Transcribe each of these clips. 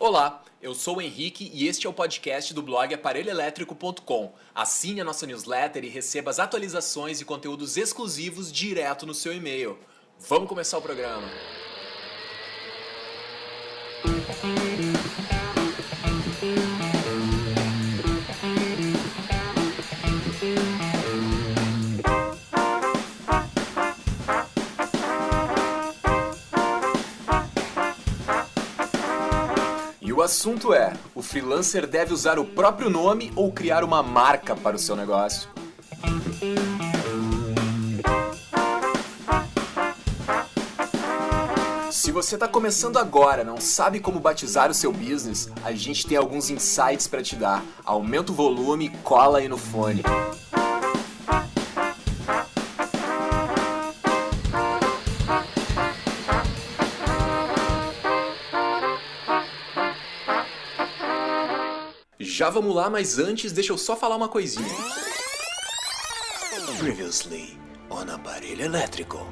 Olá, eu sou o Henrique e este é o podcast do blog aparelhoelétrico.com. Assine a nossa newsletter e receba as atualizações e conteúdos exclusivos direto no seu e-mail. Vamos começar o programa. O assunto é: o freelancer deve usar o próprio nome ou criar uma marca para o seu negócio? Se você está começando agora, não sabe como batizar o seu business, a gente tem alguns insights para te dar. Aumenta o volume, cola aí no fone. Já vamos lá, mas antes deixa eu só falar uma coisinha. Previously on Aparelho Elétrico.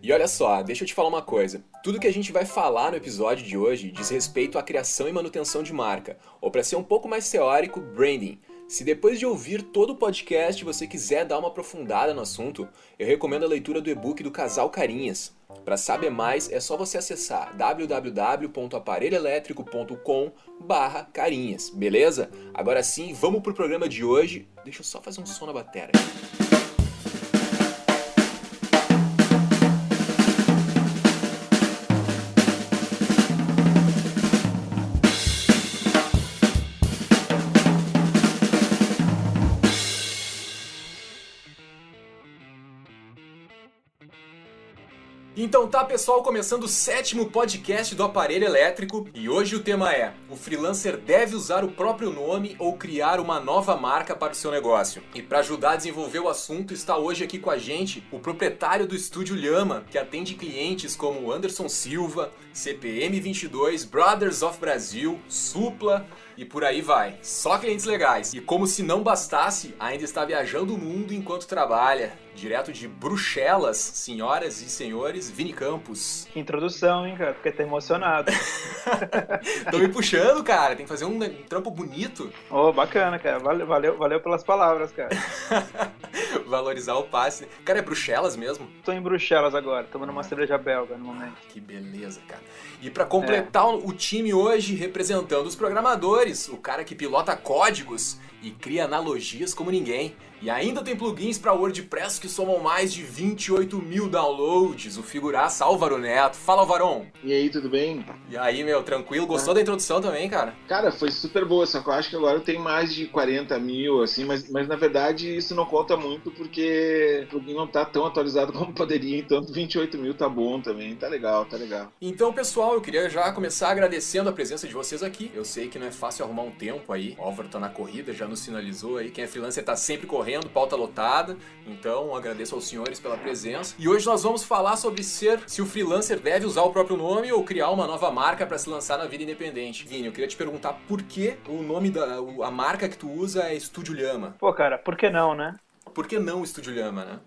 E olha só, deixa eu te falar uma coisa. Tudo que a gente vai falar no episódio de hoje diz respeito à criação e manutenção de marca, ou para ser um pouco mais teórico, branding. Se depois de ouvir todo o podcast você quiser dar uma aprofundada no assunto, eu recomendo a leitura do e-book do Casal Carinhas. Para saber mais, é só você acessar www.aparelhoelétrico.com/carinhas, beleza? Agora sim, vamos pro programa de hoje. Deixa eu só fazer um som na bateria. Então tá, pessoal, começando o 7º podcast do Aparelho Elétrico e hoje o tema é: o freelancer deve usar o próprio nome ou criar uma nova marca para o seu negócio? E para ajudar a desenvolver o assunto está hoje aqui com a gente o proprietário do Estúdio Lhama, que atende clientes como Anderson Silva, CPM 22, Brothers of Brasil, Supla e por aí vai. Só clientes legais. E como se não bastasse, ainda está viajando o mundo enquanto trabalha. Direto de Bruxelas, senhoras e senhores, Vini Campos. Que introdução, hein, cara? Fiquei até emocionado. Tô me puxando, cara. Tem que fazer um trampo bonito. Oh, bacana, cara. Valeu pelas palavras, cara. Valorizar o passe. Cara, é Bruxelas mesmo? Tô em Bruxelas agora, tomando uma cerveja belga no momento. Que beleza, cara. E pra completar o time hoje, representando os programadores, o cara que pilota códigos e cria analogias como ninguém. E ainda tem plugins para WordPress que somam mais de 28 mil downloads. O figuraça Álvaro Neto. Fala, Álvaron. E aí, tudo bem? E aí, meu, tranquilo? Gostou da introdução também, cara? Cara, foi super boa, só que eu acho que agora eu tenho mais de 40 mil, assim, mas na verdade isso não conta muito porque o plugin não tá tão atualizado como poderia, então 28 mil tá bom também, tá legal, tá legal. Então, pessoal, eu queria já começar agradecendo a presença de vocês aqui. Eu sei que não é fácil arrumar um tempo aí. O Álvaro tá na corrida, já nos sinalizou aí. Quem é freelancer tá sempre correndo, pauta lotada. Então, agradeço aos senhores pela presença. E hoje nós vamos falar sobre se o freelancer deve usar o próprio nome ou criar uma nova marca para se lançar na vida independente. Vini, eu queria te perguntar por que o nome a marca que tu usa é Estúdio Lhama. Pô, cara, por que não, né? Por que não Estúdio Lhama, né?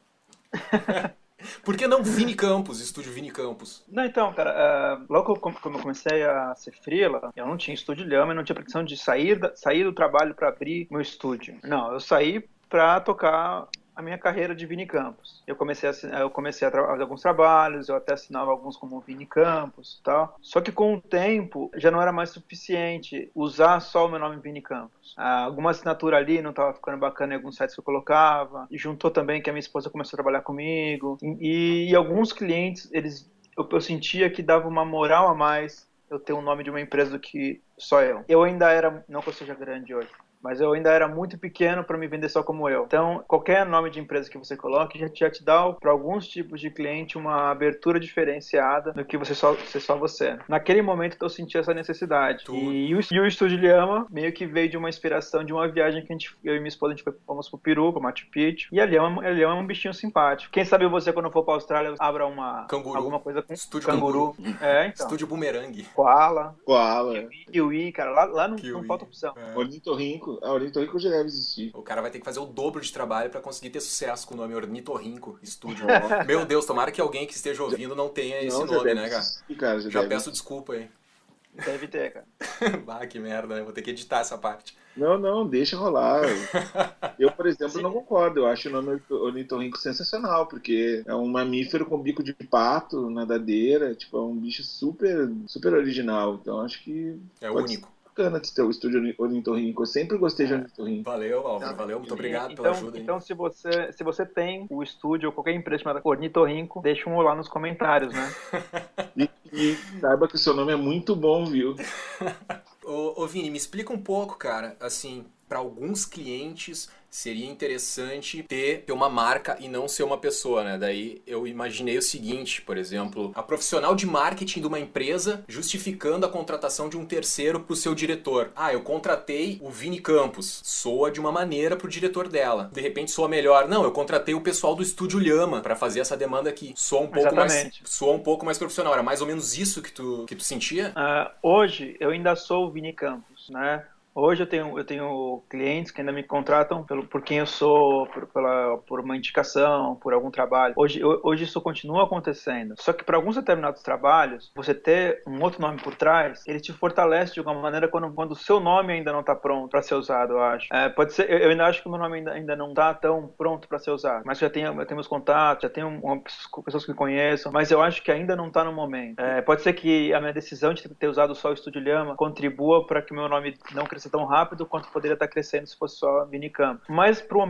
Por que não Vini Campos, Estúdio Vini Campos? Não, então, cara, logo como eu comecei a ser freela, eu não tinha Estúdio Lhama, eu não tinha pretensão de sair do trabalho para abrir meu estúdio. Não, eu saí para tocar a minha carreira de Vini Campos. Eu comecei a fazer alguns trabalhos, eu até assinava alguns como Vini Campos e tal. Só que com o tempo já não era mais suficiente usar só o meu nome Vini Campos. Alguma assinatura ali não estava ficando bacana em alguns sites que eu colocava. E juntou também que a minha esposa começou a trabalhar comigo. E alguns clientes, eu sentia que dava uma moral a mais eu ter o nome de uma empresa do que só eu. Eu ainda era, não que eu seja grande hoje, mas eu ainda era muito pequeno para me vender só como eu. Então, qualquer nome de empresa que você coloque já te dá, para alguns tipos de cliente, uma abertura diferenciada do que você só você. Naquele momento, eu senti essa necessidade. E o Estúdio Lhama meio que veio de uma inspiração de uma viagem que eu e minha esposa, fomos pro Peru, pro Machu Picchu. E a Lhama é um bichinho simpático. Quem sabe você, quando for pra Austrália, abra alguma coisa com Estúdio canguru. Então. Estúdio Bumerangue. Koala. Kiwi, cara. Lá não falta opção. Ornitorrinco. A Ornitorrinco já deve existir. O cara vai ter que fazer o dobro de trabalho pra conseguir ter sucesso com o nome Ornitorrinco Estúdio. Meu Deus, tomara que alguém que esteja ouvindo não tenha esse nome, né, cara? Já peço desculpa aí. Deve ter, cara. Bah, que merda, né? Vou ter que editar essa parte. Não, deixa rolar. Eu, por exemplo, Sim. não concordo. Eu acho o nome ornitorrinco sensacional, porque é um mamífero com bico de pato, nadadeira, tipo, é um bicho super, super original. Então, acho que É pode ser único. bacana de ter o estúdio ornitorrinco. Eu sempre gostei de É. ornitorrinco. Valeu, Álvaro, Não, valeu. Muito sim, obrigado pela então, ajuda aí. então se você tem o estúdio ou qualquer empresa chamada Ornitorrinco, deixa um lá nos comentários, né? E saiba que o seu nome é muito bom, viu? Ô Vini, me explica um pouco, cara, assim, para alguns clientes seria interessante ter uma marca e não ser uma pessoa, né? Daí eu imaginei o seguinte, por exemplo, a profissional de marketing de uma empresa justificando a contratação de um terceiro para o seu diretor. Ah, eu contratei o Vini Campos, soa de uma maneira pro diretor dela. De repente soa melhor. Não, eu contratei o pessoal do Estúdio Lhama para fazer essa demanda aqui. Exatamente. Soa um pouco mais profissional. Era mais ou menos isso que tu sentia? Hoje eu ainda sou o Vini Campos, né? Hoje eu tenho clientes que ainda me contratam por quem eu sou, por uma indicação, por algum trabalho. Hoje isso continua acontecendo. Só que para alguns determinados trabalhos, você ter um outro nome por trás, ele te fortalece de alguma maneira quando o seu nome ainda não está pronto para ser usado, eu acho. Pode ser, eu ainda acho que o meu nome ainda não está tão pronto para ser usado, mas eu tenho meus contatos, já tenho pessoas que me conheçam, mas eu acho que ainda não está no momento. Pode ser que a minha decisão de ter usado só o Estúdio Lhama contribua para que o meu nome não cresça tão rápido quanto poderia estar crescendo se fosse só minicampo. Mas pro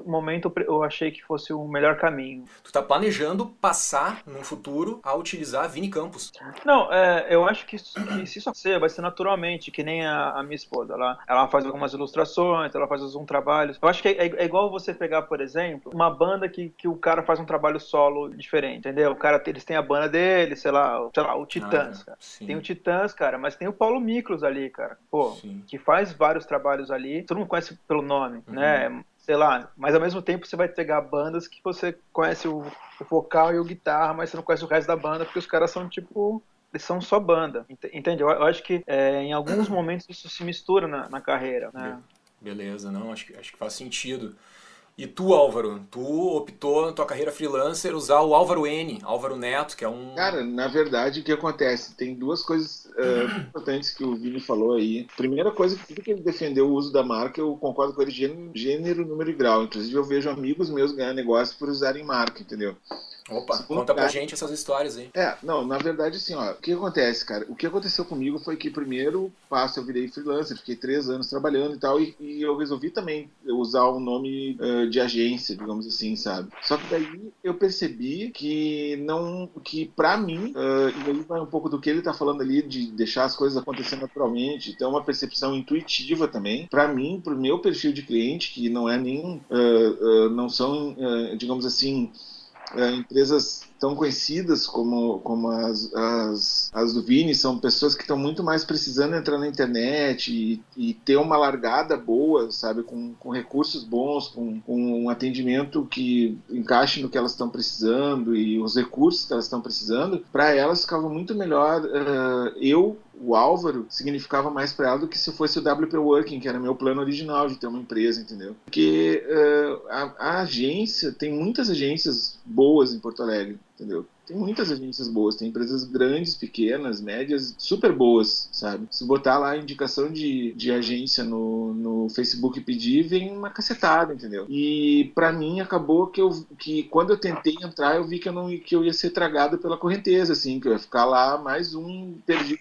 momento eu achei que fosse o melhor caminho. Tu tá planejando passar, num futuro, a utilizar Vini Campos. Não, eu acho que se isso acontecer, vai ser naturalmente, que nem a minha esposa. Ela faz algumas ilustrações, ela faz alguns trabalhos. Eu acho que é igual você pegar, por exemplo, uma banda que o cara faz um trabalho solo diferente, entendeu? Eles têm a banda dele, sei lá, o Titãs, cara. Sim. Tem o Titãs, cara, mas tem o Paulo Miklos ali, cara. Pô, Sim. que faz vários trabalhos ali. Todo mundo conhece pelo nome, né? Sei lá, mas ao mesmo tempo você vai pegar bandas que você conhece o vocal e o guitarra, mas você não conhece o resto da banda, porque os caras são tipo... Eles são só banda, entende? Eu acho que em alguns momentos isso se mistura na carreira, né? Beleza, não, acho que faz sentido. E tu, Álvaro, tu optou na tua carreira freelancer usar o Álvaro Neto, que é um... Cara, na verdade, o que acontece? Tem duas coisas importantes que o Vini falou aí. Primeira coisa, que tudo que ele defendeu o uso da marca, eu concordo com ele gênero, número e grau. Inclusive, eu vejo amigos meus ganhar negócio por usarem marca, entendeu? Opa, conta pra gente essas histórias aí. Não, na verdade, assim, ó, o que acontece, cara? O que aconteceu comigo foi que, primeiro passo, eu virei freelancer, fiquei 3 anos trabalhando e tal, e eu resolvi também usar o nome de agência, digamos assim, sabe? Só que daí eu percebi que pra mim, e aí vai um pouco do que ele tá falando ali, de deixar as coisas acontecer naturalmente, ter uma percepção intuitiva também. Pra mim, pro meu perfil de cliente, que não é nem, não são, digamos assim, empresas tão conhecidas como as do Vini, são pessoas que estão muito mais precisando entrar na internet e ter uma largada boa, sabe, com recursos bons, com um atendimento que encaixe no que elas estão precisando e os recursos que elas estão precisando. Para elas ficava muito melhor o Álvaro significava mais para ela do que se fosse o WP Working, que era meu plano original de ter uma empresa, entendeu? Porque a agência, tem muitas agências boas em Porto Alegre, entendeu? Tem muitas agências boas, tem empresas grandes, pequenas, médias, super boas, sabe? Se botar lá a indicação de agência no Facebook e pedir, vem uma cacetada, entendeu? E pra mim acabou que quando eu tentei entrar, eu vi que eu ia ser tragado pela correnteza, assim, que eu ia ficar lá mais um perdido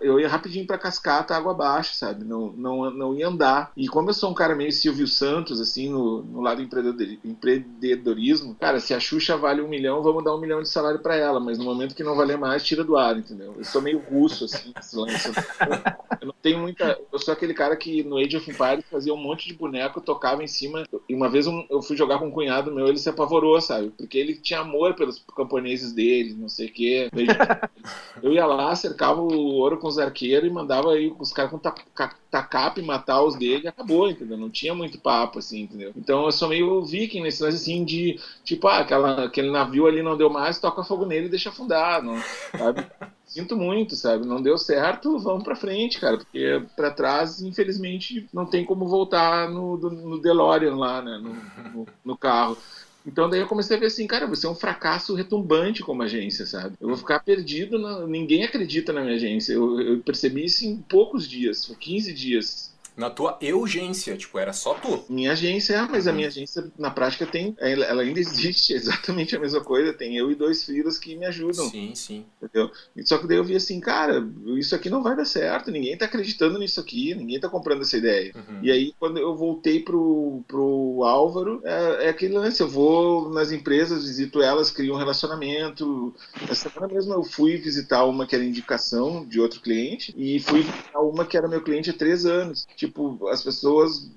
eu ia rapidinho pra cascata, água abaixo, sabe? Não ia andar. E como eu sou um cara meio Silvio Santos, assim, no lado empreendedorismo, cara, se a Xuxa vale 1 milhão, vamos dar 1 milhão de salário pra ela, mas no momento que não valer mais, tira do ar, entendeu? Eu sou meio russo, assim, esse lance. Eu não tenho muita... Eu sou aquele cara que no Age of Empires fazia um monte de boneco, tocava em cima. E uma vez eu fui jogar com um cunhado meu, ele se apavorou, sabe? Porque ele tinha amor pelos camponeses dele, não sei o quê. Eu ia lá, cercava o ouro com os arqueiros e mandava aí os caras com tacape matar os dele e acabou, entendeu? Não tinha muito papo, assim, entendeu? Então eu sou meio viking nesse lance, assim, de tipo, aquele navio ali não deu mais, toca fogo nele e deixa afundar, não, sabe? Sinto muito, sabe? Não deu certo, vamos pra frente, cara, porque pra trás, infelizmente, não tem como voltar no DeLorean lá, né, no carro. Então daí eu comecei a ver assim, cara, você é um fracasso retumbante como agência, sabe? Eu vou ficar perdido, ninguém acredita na minha agência. Eu percebi isso em poucos dias, 15 dias. Na tua urgência, tipo, era só tu. Minha agência, mas a minha agência na prática ela ainda existe, exatamente a mesma coisa, tem eu e 2 freelas que me ajudam. Sim, sim. Entendeu? Só que daí eu vi assim, cara, isso aqui não vai dar certo, ninguém tá acreditando nisso aqui, ninguém tá comprando essa ideia. E aí, quando eu voltei pro Álvaro, é aquele lance, eu vou nas empresas, visito elas, crio um relacionamento. Essa semana mesmo eu fui visitar uma que era indicação de outro cliente, e fui visitar uma que era meu cliente há 3 anos. Tipo, as pessoas,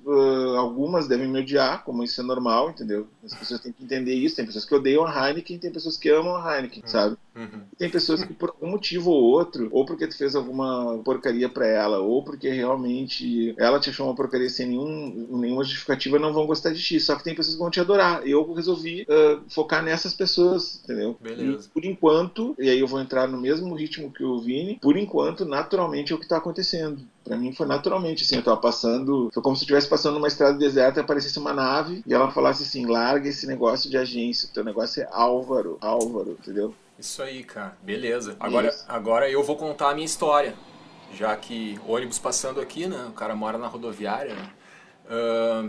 algumas devem me odiar, como isso é normal, entendeu? As pessoas têm que entender isso, tem pessoas que odeiam a Heineken, tem pessoas que amam a Heineken, sabe? Tem pessoas que por algum motivo ou outro, ou porque tu fez alguma porcaria pra ela, ou porque realmente ela te achou uma porcaria sem nenhuma justificativa, não vão gostar de ti. Só que tem pessoas que vão te adorar. Eu resolvi focar nessas pessoas, entendeu? Beleza. E por enquanto, e aí eu vou entrar no mesmo ritmo que o Vini, por enquanto, naturalmente é o que tá acontecendo. Pra mim foi naturalmente, assim, eu tava passando, foi como se eu estivesse passando numa estrada deserta e aparecesse uma nave e ela falasse assim, larga esse negócio de agência, teu negócio é Álvaro, entendeu? Isso aí, cara. Beleza. Agora eu vou contar a minha história. Já que ônibus passando aqui, né? O cara mora na rodoviária, né?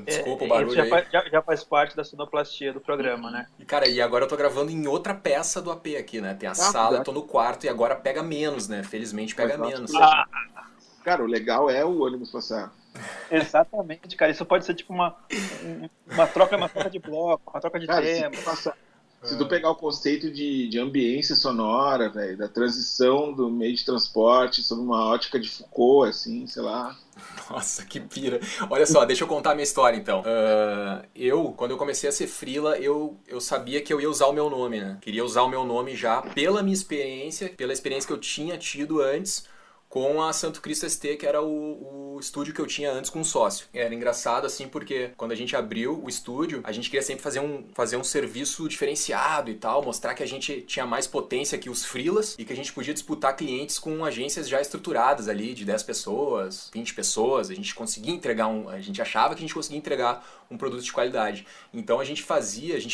Desculpa o barulho aí. Já faz parte da sonoplastia do programa, né? E, cara, e agora eu tô gravando em outra peça do AP aqui, né? Tem a sala, eu tô no quarto e agora pega menos, né? Felizmente pega menos. Cara, o legal é o ônibus passar. Exatamente, cara. Isso pode ser tipo uma troca de bloco, uma troca de tema. Se tu pegar o conceito de ambiência sonora, velho, da transição do meio de transporte sob uma ótica de Foucault, assim, sei lá. Nossa, que pira. Olha só, deixa eu contar a minha história, então. Quando eu comecei a ser freela, eu sabia que eu ia usar o meu nome, né? Queria usar o meu nome já pela minha experiência, pela experiência que eu tinha tido antes com a Santo Cristo ST, que era o estúdio que eu tinha antes com um sócio. Era engraçado, assim, porque quando a gente abriu o estúdio, a gente queria sempre fazer um serviço diferenciado e tal, mostrar que a gente tinha mais potência que os freelas e que a gente podia disputar clientes com agências já estruturadas ali, de 10 pessoas, 20 pessoas. A gente conseguia entregar a gente achava que a gente conseguia entregar um produto de qualidade. Então a gente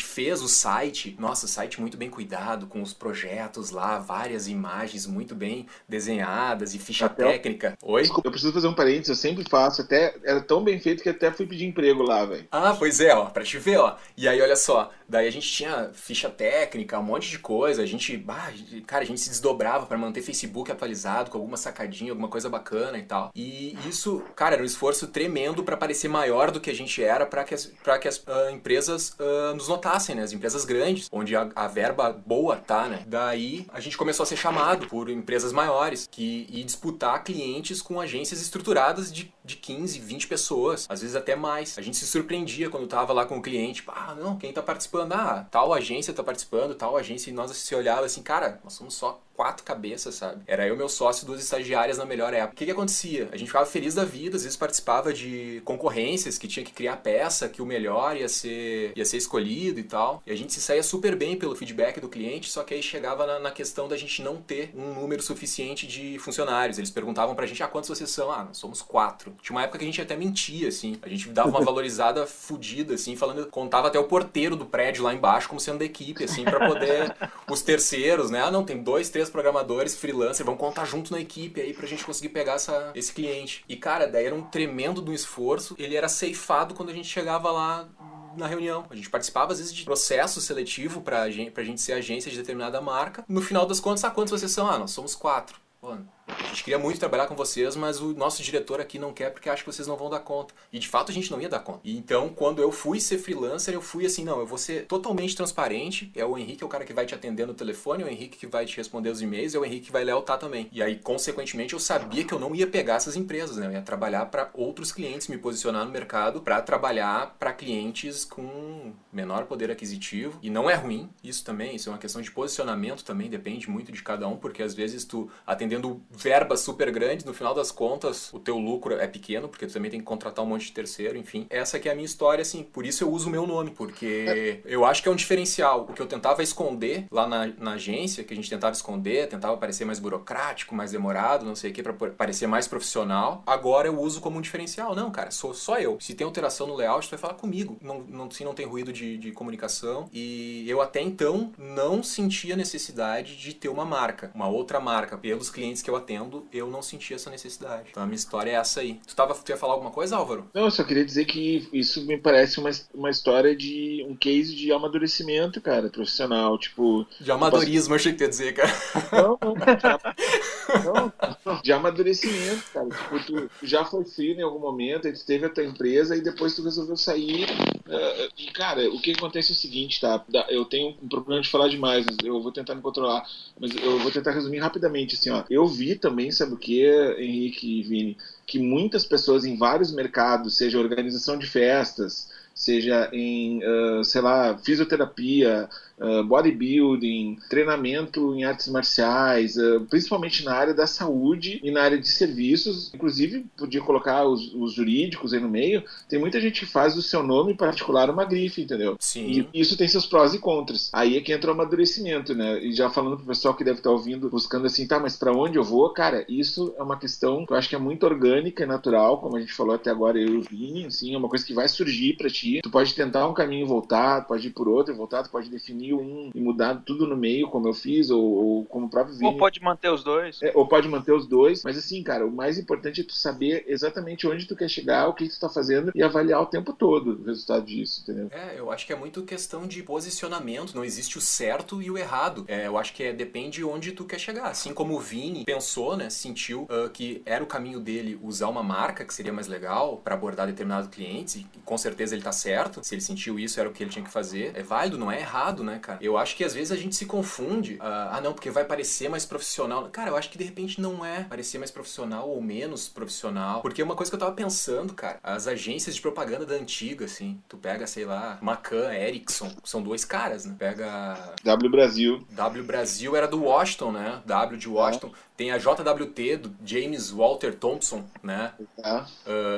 fez o site, nossa, o site muito bem cuidado, com os projetos lá, várias imagens muito bem desenhadas e ficha técnica. Oi? Desculpa, eu preciso fazer um parênteses, eu sempre faço, era tão bem feito que até fui pedir emprego lá, velho. Ah, pois é, ó, pra te ver, ó. E aí, olha só, daí a gente tinha ficha técnica, um monte de coisa, a gente se desdobrava pra manter Facebook atualizado, com alguma sacadinha, alguma coisa bacana e tal. E isso, cara, era um esforço tremendo pra parecer maior do que a gente era, pra que as empresas nos notassem, né? As empresas grandes, onde a verba boa tá, né? Daí a gente começou a ser chamado por empresas maiores e disputar clientes com agências estruturadas de 15, 20 pessoas, às vezes até mais. A gente se surpreendia quando tava lá com o cliente, não, quem tá participando? Tal agência tá participando, tal agência, e nós se olhava assim, cara, nós somos só 4 cabeças, sabe? Era eu, meu sócio, 2 estagiárias na melhor época. O que acontecia? A gente ficava feliz da vida, às vezes participava de concorrências que tinha que criar peça, que o melhor ia ser escolhido e tal. E a gente se saía super bem pelo feedback do cliente, só que aí chegava na questão da gente não ter um número suficiente de funcionários. Eles perguntavam pra gente, quantos vocês são? Nós somos 4. Tinha uma época que a gente até mentia, assim. A gente dava uma valorizada fodida, assim, contava até o porteiro do prédio lá embaixo como sendo da equipe, assim, pra poder os terceiros, né? Não, tem 2, 3 programadores, freelancer, vamos contar junto na equipe aí pra gente conseguir pegar esse cliente. E, cara, daí era um tremendo do esforço. Ele era ceifado quando a gente chegava lá na reunião. A gente participava, às vezes, de processo seletivo pra gente ser agência de determinada marca. No final das contas, quantos vocês são? Nós somos 4. Pô, a gente queria muito trabalhar com vocês, mas o nosso diretor aqui não quer porque acha que vocês não vão dar conta. E de fato a gente não ia dar conta. E então, quando eu fui ser freelancer, eu fui assim, não, eu vou ser totalmente transparente. É o Henrique, é o cara que vai te atender no telefone, é o Henrique que vai te responder os e-mails, é o Henrique que vai lealtar também. E aí, consequentemente, eu sabia que eu não ia pegar essas empresas, né? Eu ia trabalhar para outros clientes, me posicionar no mercado para trabalhar para clientes com menor poder aquisitivo. E não é ruim, isso é uma questão de posicionamento também, depende muito de cada um, porque às vezes tu atendendo verbas super grandes, no final das contas, o teu lucro é pequeno, porque tu também tem que contratar um monte de terceiro, enfim. Essa que é a minha história, assim, por isso eu uso o meu nome, porque eu acho que é um diferencial. O que eu tentava esconder lá na agência, que a gente tentava esconder, tentava parecer mais burocrático, mais demorado, não sei o que, pra parecer mais profissional, agora eu uso como um diferencial. Não, cara, sou só eu. Se tem alteração no layout, tu vai falar comigo. Se não tem ruído de comunicação. E eu até então não sentia necessidade de ter uma marca, uma outra marca. Pelos clientes que eu atendo, eu não sentia essa necessidade. Então a minha história é essa aí. Tu ia falar alguma coisa, Álvaro? Não, eu só queria dizer que isso me parece uma história de um case de amadurecimento, cara, profissional, tipo... De amadorismo, eu achei que tu ia dizer, cara. Não, de amadurecimento, cara. Tipo, tu já foi filho em algum momento, aí tu teve a tua empresa e depois tu resolveu sair. E, cara, o que acontece é o seguinte, tá? Eu tenho um problema de falar demais, eu vou tentar me controlar, mas eu vou tentar resumir rapidamente, assim, ó. Eu vi também, sabe o que, Henrique e Vini, que muitas pessoas em vários mercados, seja organização de festas, seja em, sei lá, fisioterapia, bodybuilding, treinamento em artes marciais, principalmente na área da saúde e na área de serviços, inclusive podia colocar os jurídicos aí no meio, tem muita gente que faz do seu nome particular uma grife, entendeu? Sim. E isso tem seus prós e contras. Aí é que entra o amadurecimento, né? E já falando pro pessoal que deve estar ouvindo, buscando assim, tá, mas pra onde eu vou? Cara, isso é uma questão que eu acho que é muito orgânica e natural, como a gente falou até agora, eu e o Vini, assim, é uma coisa que vai surgir pra ti. Tu pode tentar um caminho e voltar, tu pode ir por outro e voltar, tu pode definir um e mudar tudo no meio, como eu fiz, ou como o próprio Vini. Ou pode manter os dois. Ou pode manter os dois, mas assim, cara, o mais importante é tu saber exatamente onde tu quer chegar, o que tu tá fazendo e avaliar o tempo todo o resultado disso, entendeu? Eu acho que é muito questão de posicionamento, não existe o certo e o errado. Eu acho que depende onde tu quer chegar. Assim como o Vini pensou, né, sentiu que era o caminho dele usar uma marca que seria mais legal para abordar determinados clientes, e com certeza ele tá certo. Se ele sentiu isso, era o que ele tinha que fazer. É válido, não é errado, né, cara? Eu acho que às vezes a gente se confunde. Não, porque vai parecer mais profissional. Cara, eu acho que de repente não é parecer mais profissional ou menos profissional. Porque uma coisa que eu tava pensando, cara, as agências de propaganda da antiga, assim, tu pega, sei lá, Macan, Ericsson, são dois caras, né? Pega... W Brasil. W Brasil era do Washington, né? W de Washington. Tem a JWT, do James Walter Thompson, né?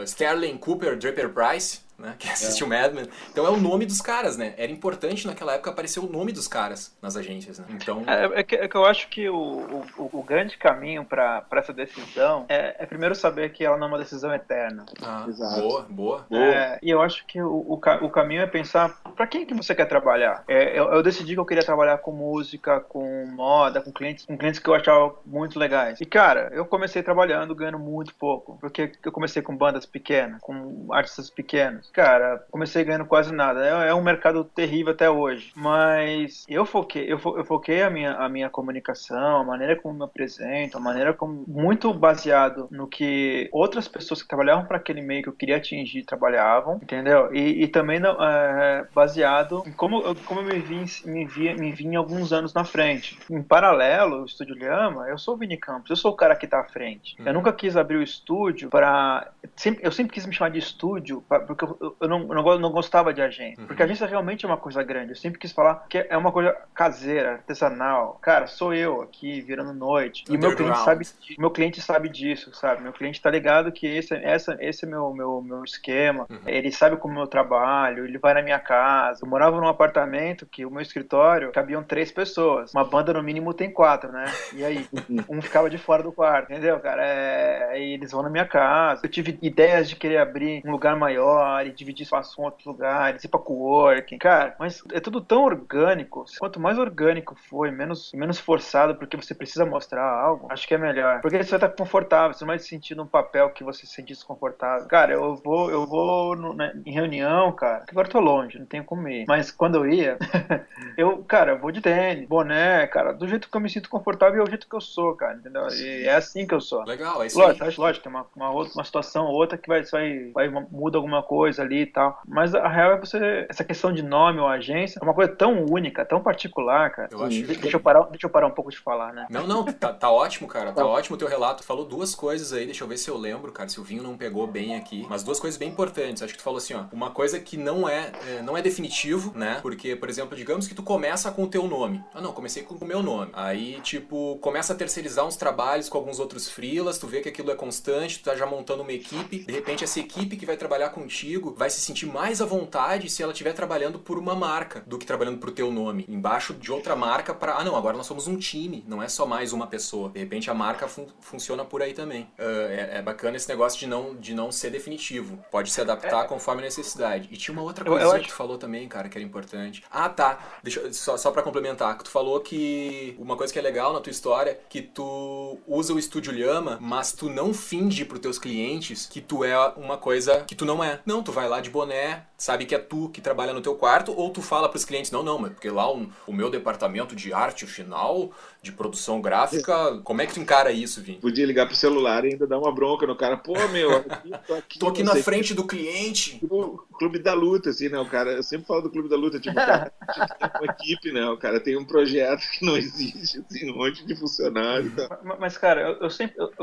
Sterling Cooper, Draper Price, né? Que assistiu Mad Men. Então é o nome dos caras, né? Era importante naquela época aparecer o nome dos caras nas agências, né? Então... É que eu acho que o grande caminho para essa decisão é primeiro saber que ela não é uma decisão eterna. Exato. Boa. E eu acho que o caminho é pensar para quem que você quer trabalhar. Eu decidi que eu queria trabalhar com música, com moda, com clientes que eu achava muito legais. E, cara, eu comecei trabalhando ganhando muito pouco, porque eu comecei com bandas pequenas, com artistas pequenos. Cara, comecei ganhando quase nada. É um mercado terrível até hoje. Mas eu foquei a minha comunicação, a maneira como me apresento, a maneira como... Muito baseado no que outras pessoas que trabalhavam para aquele meio que eu queria atingir trabalhavam, entendeu? E também baseado em como eu me vi em alguns anos na frente. Em paralelo, o Estúdio Lhama, eu sou o Vini Campos, eu sou o cara que tá à frente. Eu nunca quis abrir o estúdio eu sempre quis me chamar de estúdio porque eu não gostava de agência. Porque a agência realmente é uma coisa grande. Eu sempre quis falar que é uma coisa caseira, artesanal. Cara, sou eu aqui virando noite. E o meu cliente sabe disso, sabe? Meu cliente tá ligado que esse é meu esquema. Ele sabe como eu trabalho, ele vai na minha casa. Eu morava num apartamento que o meu escritório cabiam 3 pessoas. Uma banda no mínimo tem 4, né? E aí? Um ficava de fora do quarto, entendeu, cara? Aí eles vão na minha casa. Eu tive ideias de querer abrir um lugar maior e dividir espaço com outros lugares, ir pra coworking. Cara, mas é tudo tão orgânico. Quanto mais orgânico for, menos forçado, porque você precisa mostrar algo, acho que é melhor. Porque você vai estar confortável, você não vai se sentir num papel que você se sente desconfortável. Cara, eu vou em reunião, cara, que agora eu tô longe, não tenho como ir. Mas quando eu ia, eu vou de tênis, boné, cara, do jeito que eu me sinto confortável é o jeito que eu sou, cara, entendeu? E é assim que eu sou. Legal, é isso lógico, tem uma situação ou outra que vai muda alguma coisa, coisa ali e tal. Mas a real é essa questão de nome ou agência é uma coisa tão única, tão particular, cara. Eu acho Deixa eu parar um pouco de falar, né? Não, tá ótimo, cara. Tá ótimo o teu relato. Tu falou duas coisas aí, deixa eu ver se eu lembro, cara, se o Vinho não pegou bem aqui. Mas duas coisas bem importantes. Acho que tu falou assim, ó, uma coisa que não é definitivo, né? Porque, por exemplo, digamos que tu começa com o teu nome. Ah, não, comecei com o meu nome. Aí, tipo, começa a terceirizar uns trabalhos com alguns outros freelas, tu vê que aquilo é constante, tu tá já montando uma equipe, de repente essa equipe que vai trabalhar contigo vai se sentir mais à vontade se ela estiver trabalhando por uma marca do que trabalhando pro teu nome, embaixo de outra marca pra, não, agora nós somos um time, não é só mais uma pessoa. De repente a marca funciona por aí também. É bacana esse negócio de não ser definitivo. Pode se adaptar conforme a necessidade. E tinha uma outra coisa que tu falou também, cara, que era importante. Ah, tá. Só pra complementar, que tu falou que uma coisa que é legal na tua história, que tu usa o Estúdio Llama, mas tu não finge pros teus clientes que tu é uma coisa que tu não é. Não, tu vai lá de boné, sabe que é tu que trabalha no teu quarto, ou tu fala pros clientes, não, mas porque lá o meu departamento de arte final, de produção gráfica, como é que tu encara isso, Vini? Podia ligar pro celular e ainda dar uma bronca no cara. Pô, meu, tô aqui na frente do cliente. O Clube da Luta, assim, né? O cara, eu sempre falo do Clube da Luta, tipo, o cara tem uma equipe, né? O cara tem um projeto que não existe, assim, um monte de funcionário e tal. Mas, cara,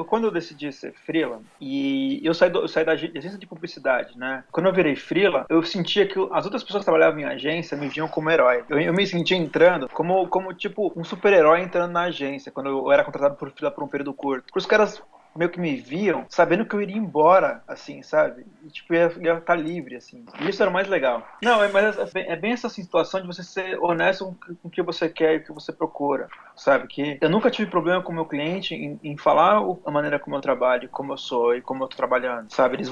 quando eu decidi ser freela, e eu saí da agência de publicidade, né? Quando eu virei freela, eu sentia que as outras pessoas que trabalhavam em agência me viam como herói. Eu me sentia entrando como tipo, um super-herói entrando na agência, quando eu era contratado por freela por um período curto. Porque os caras meio que me viam, sabendo que eu iria embora, assim, sabe? E, tipo, ia estar livre, assim. E isso era o mais legal. Não, mas é bem essa situação de você ser honesto com o que você quer e o que você procura, sabe? Que eu nunca tive problema com o meu cliente em falar a maneira como eu trabalho, como eu sou e como eu tô trabalhando, sabe? Eles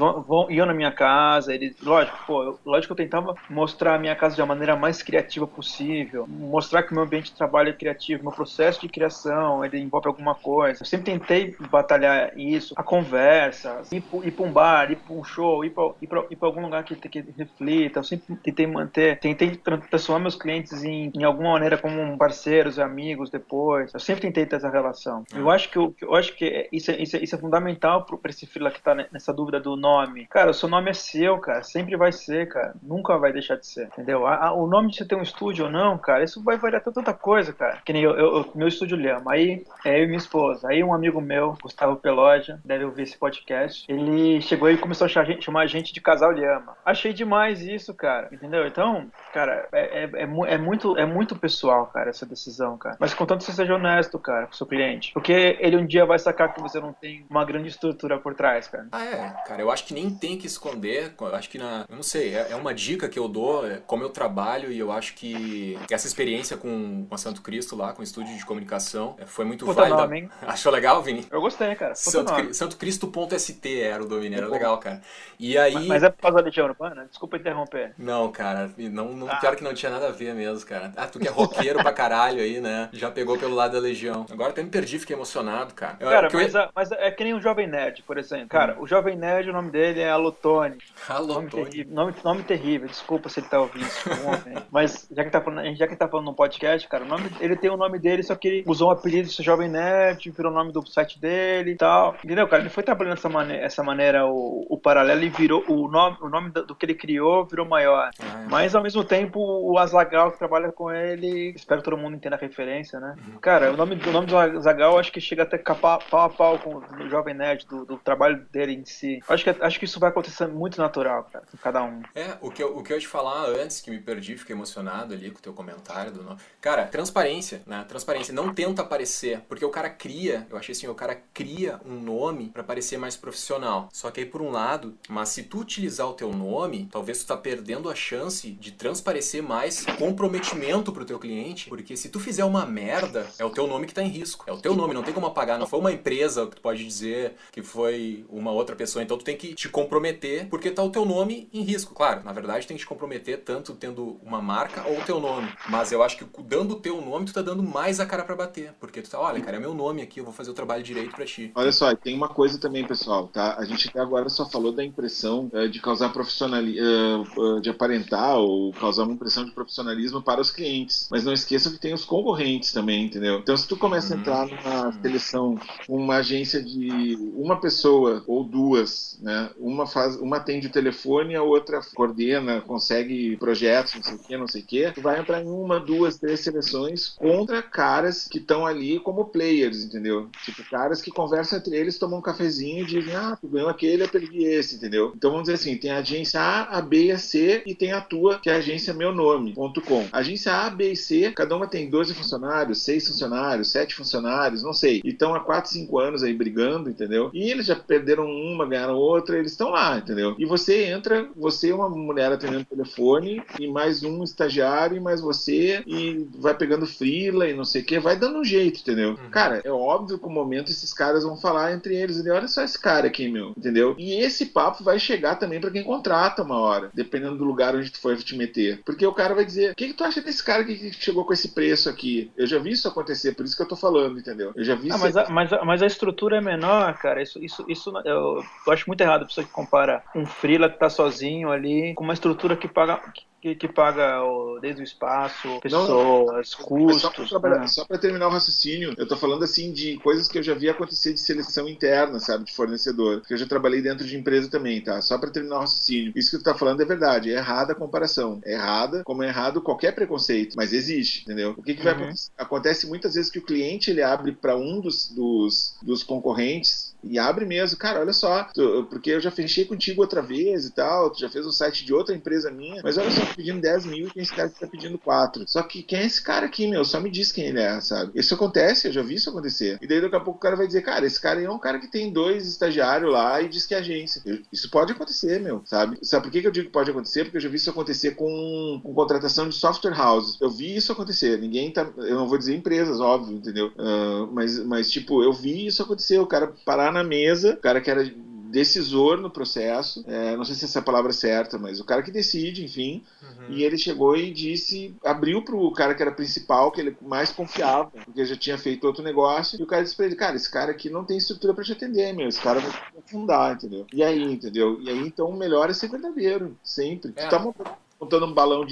iam na minha casa, lógico que eu tentava mostrar a minha casa de uma maneira mais criativa possível, mostrar que o meu ambiente de trabalho é criativo, meu processo de criação, ele envolve alguma coisa. Eu sempre tentei batalhar isso, a conversa, ir para um bar, ir para um show, ir para algum lugar que reflita. Eu sempre tentei transformar meus clientes em alguma maneira como parceiros e amigos depois. Eu sempre tentei ter essa relação. Eu acho que isso é fundamental para esse freela que tá nessa dúvida do nome. Cara, o seu nome é seu, cara, sempre vai ser, cara, nunca vai deixar de ser, entendeu? O nome de você ter um estúdio ou não, cara, isso vai variar tanta coisa, cara. Que nem meu estúdio Llama, aí eu e minha esposa, aí um amigo meu, Gustavo Peloja, deve ouvir esse podcast, ele chegou e começou a chamar a gente de casal Llama. Achei demais isso, cara, entendeu? Então, cara, é muito pessoal, cara, essa decisão, cara. Mas contanto que você seja honesto, cara, com o seu cliente. Porque ele um dia vai sacar que você não tem uma grande estrutura por trás, cara. Cara, eu acho que nem tem que esconder, eu acho que eu não sei, é uma dica que eu dou, como eu trabalho, e eu acho que essa experiência com a Santo Cristo lá, com o estúdio de comunicação, foi muito válida. Nome, achou legal, Vini? Eu gostei, cara. Santocristo.st era o domínio, era legal, cara. E aí... Mas é por causa da Legião Urbana? Desculpa interromper. Não, cara, pior que não tinha nada a ver mesmo, cara. Tu que é roqueiro pra caralho aí, né? Já pegou pelo lado da Legião. Agora até me perdi, fiquei emocionado, cara. Cara, mas é que nem o Jovem Nerd, por exemplo. Cara, o Jovem Nerd, o nome dele é Alotone. Alotone. Nome terrível, desculpa se ele tá ouvindo isso. Mas já que tá falando no podcast, cara, ele tem o nome dele, só que ele usou o apelido de Jovem Nerd, virou o nome do site dele e tal. Entendeu, cara? Ele foi trabalhando dessa maneira o paralelo e virou o nome do que ele criou virou maior. Mas ao mesmo tempo o Azaghal que trabalha com ele, espero que todo mundo entenda a referência, né? Cara, o nome do Azaghal acho que chega até pau a pau com o Jovem Nerd do trabalho dele em si. Acho que isso vai acontecer muito natural, cara, com cada um. O que eu ia te falar antes, que me perdi, fiquei emocionado ali com o teu comentário do nome. Cara, transparência, né? Transparência, não tenta aparecer, porque o cara cria, eu achei assim, o cara cria um nome para parecer mais profissional. Só que aí por um lado, mas se tu utilizar o teu nome, talvez tu tá perdendo a chance de transparecer mais comprometimento pro teu cliente, porque se tu fizer uma merda, é o teu nome que tá em risco. É o teu nome, não tem como apagar, não foi uma empresa que tu pode dizer que foi uma outra pessoa, então tu tem que te comprometer porque tá o teu nome em risco. Claro, na verdade tem que te comprometer tanto tendo uma marca ou o teu nome, mas eu acho que dando o teu nome tu tá dando mais a cara pra bater, porque tu tá, olha cara, é meu nome aqui, eu vou fazer o trabalho direito pra ti. Olha só, tem uma coisa também, pessoal, tá? A gente até agora só falou da impressão de causar de aparentar ou causar uma impressão de profissionalismo para os clientes. Mas não esqueçam que tem os concorrentes também. também, entendeu? Então, se tu começa a entrar numa seleção com uma agência de uma pessoa ou duas, né? Uma atende o telefone, a outra coordena, consegue projetos, não sei o quê, tu vai entrar em uma, duas, três seleções contra caras que estão ali como players, entendeu? Tipo, caras que conversam entre eles, tomam um cafezinho e dizem, tu ganhou aquele, eu perdi esse, entendeu? Então, vamos dizer assim, tem a agência A, a B e a C, e tem a tua, que é a agência meunome.com. A agência A, B e C, cada uma tem 12 funcionários, 6 funcionários, 7 funcionários, não sei. E estão há 4, 5 anos aí brigando, entendeu? E eles já perderam uma, ganharam outra, eles estão lá, entendeu? E você entra, você é uma mulher atendendo o telefone, e mais um estagiário, e mais você, e vai pegando freela e não sei o que, vai dando um jeito, entendeu? Cara, é óbvio que no momento esses caras vão falar entre eles, entendeu? Olha só esse cara aqui, meu, entendeu? E esse papo vai chegar também pra quem contrata uma hora, dependendo do lugar onde tu for te meter. Porque o cara vai dizer, o que tu acha desse cara que chegou com esse preço aqui? Eu já vi isso acontecer, por isso que eu tô falando, entendeu? Eu já vi isso. Mas a estrutura é menor, cara. Isso eu acho muito errado a pessoa que compara um freela que tá sozinho ali com uma estrutura que paga desde o espaço, pessoas, custos. Só para terminar o raciocínio, eu tô falando assim de coisas que eu já vi acontecer de seleção interna, sabe, de fornecedor, porque eu já trabalhei dentro de empresa também, tá? Só para terminar o raciocínio. Isso que tu tá falando é verdade, é errada a comparação. É errada, como é errado qualquer preconceito, mas existe, entendeu? O que vai acontecer? Acontece muitas vezes que o cliente ele abre para um dos concorrentes e abre mesmo, cara, olha só, porque eu já fechei contigo outra vez e tal, tu já fez um site de outra empresa minha, mas olha só, tô pedindo 10 mil e tem esse cara que tá pedindo 4. Só que quem é esse cara aqui, meu? Só me diz quem ele é, sabe? Isso acontece, eu já vi isso acontecer. E daí daqui a pouco o cara vai dizer, cara, esse cara aí é um cara que tem 2 estagiários lá e diz que é agência. Isso pode acontecer, meu, sabe? Sabe por que eu digo que pode acontecer? Porque eu já vi isso acontecer com contratação de software houses. Eu vi isso acontecer. Eu não vou dizer empresas, óbvio, entendeu? Mas tipo, eu vi isso acontecer. O cara parar na mesa, o cara que era decisor no processo, não sei se essa é a palavra certa, mas o cara que decide, enfim, e ele chegou e abriu pro cara que era principal, que ele mais confiava, porque já tinha feito outro negócio, e o cara disse pra ele, cara, esse cara aqui não tem estrutura pra te atender, meu, esse cara vai te afundar, entendeu? E aí, então, o melhor é ser verdadeiro, sempre. Tu tá montando um balão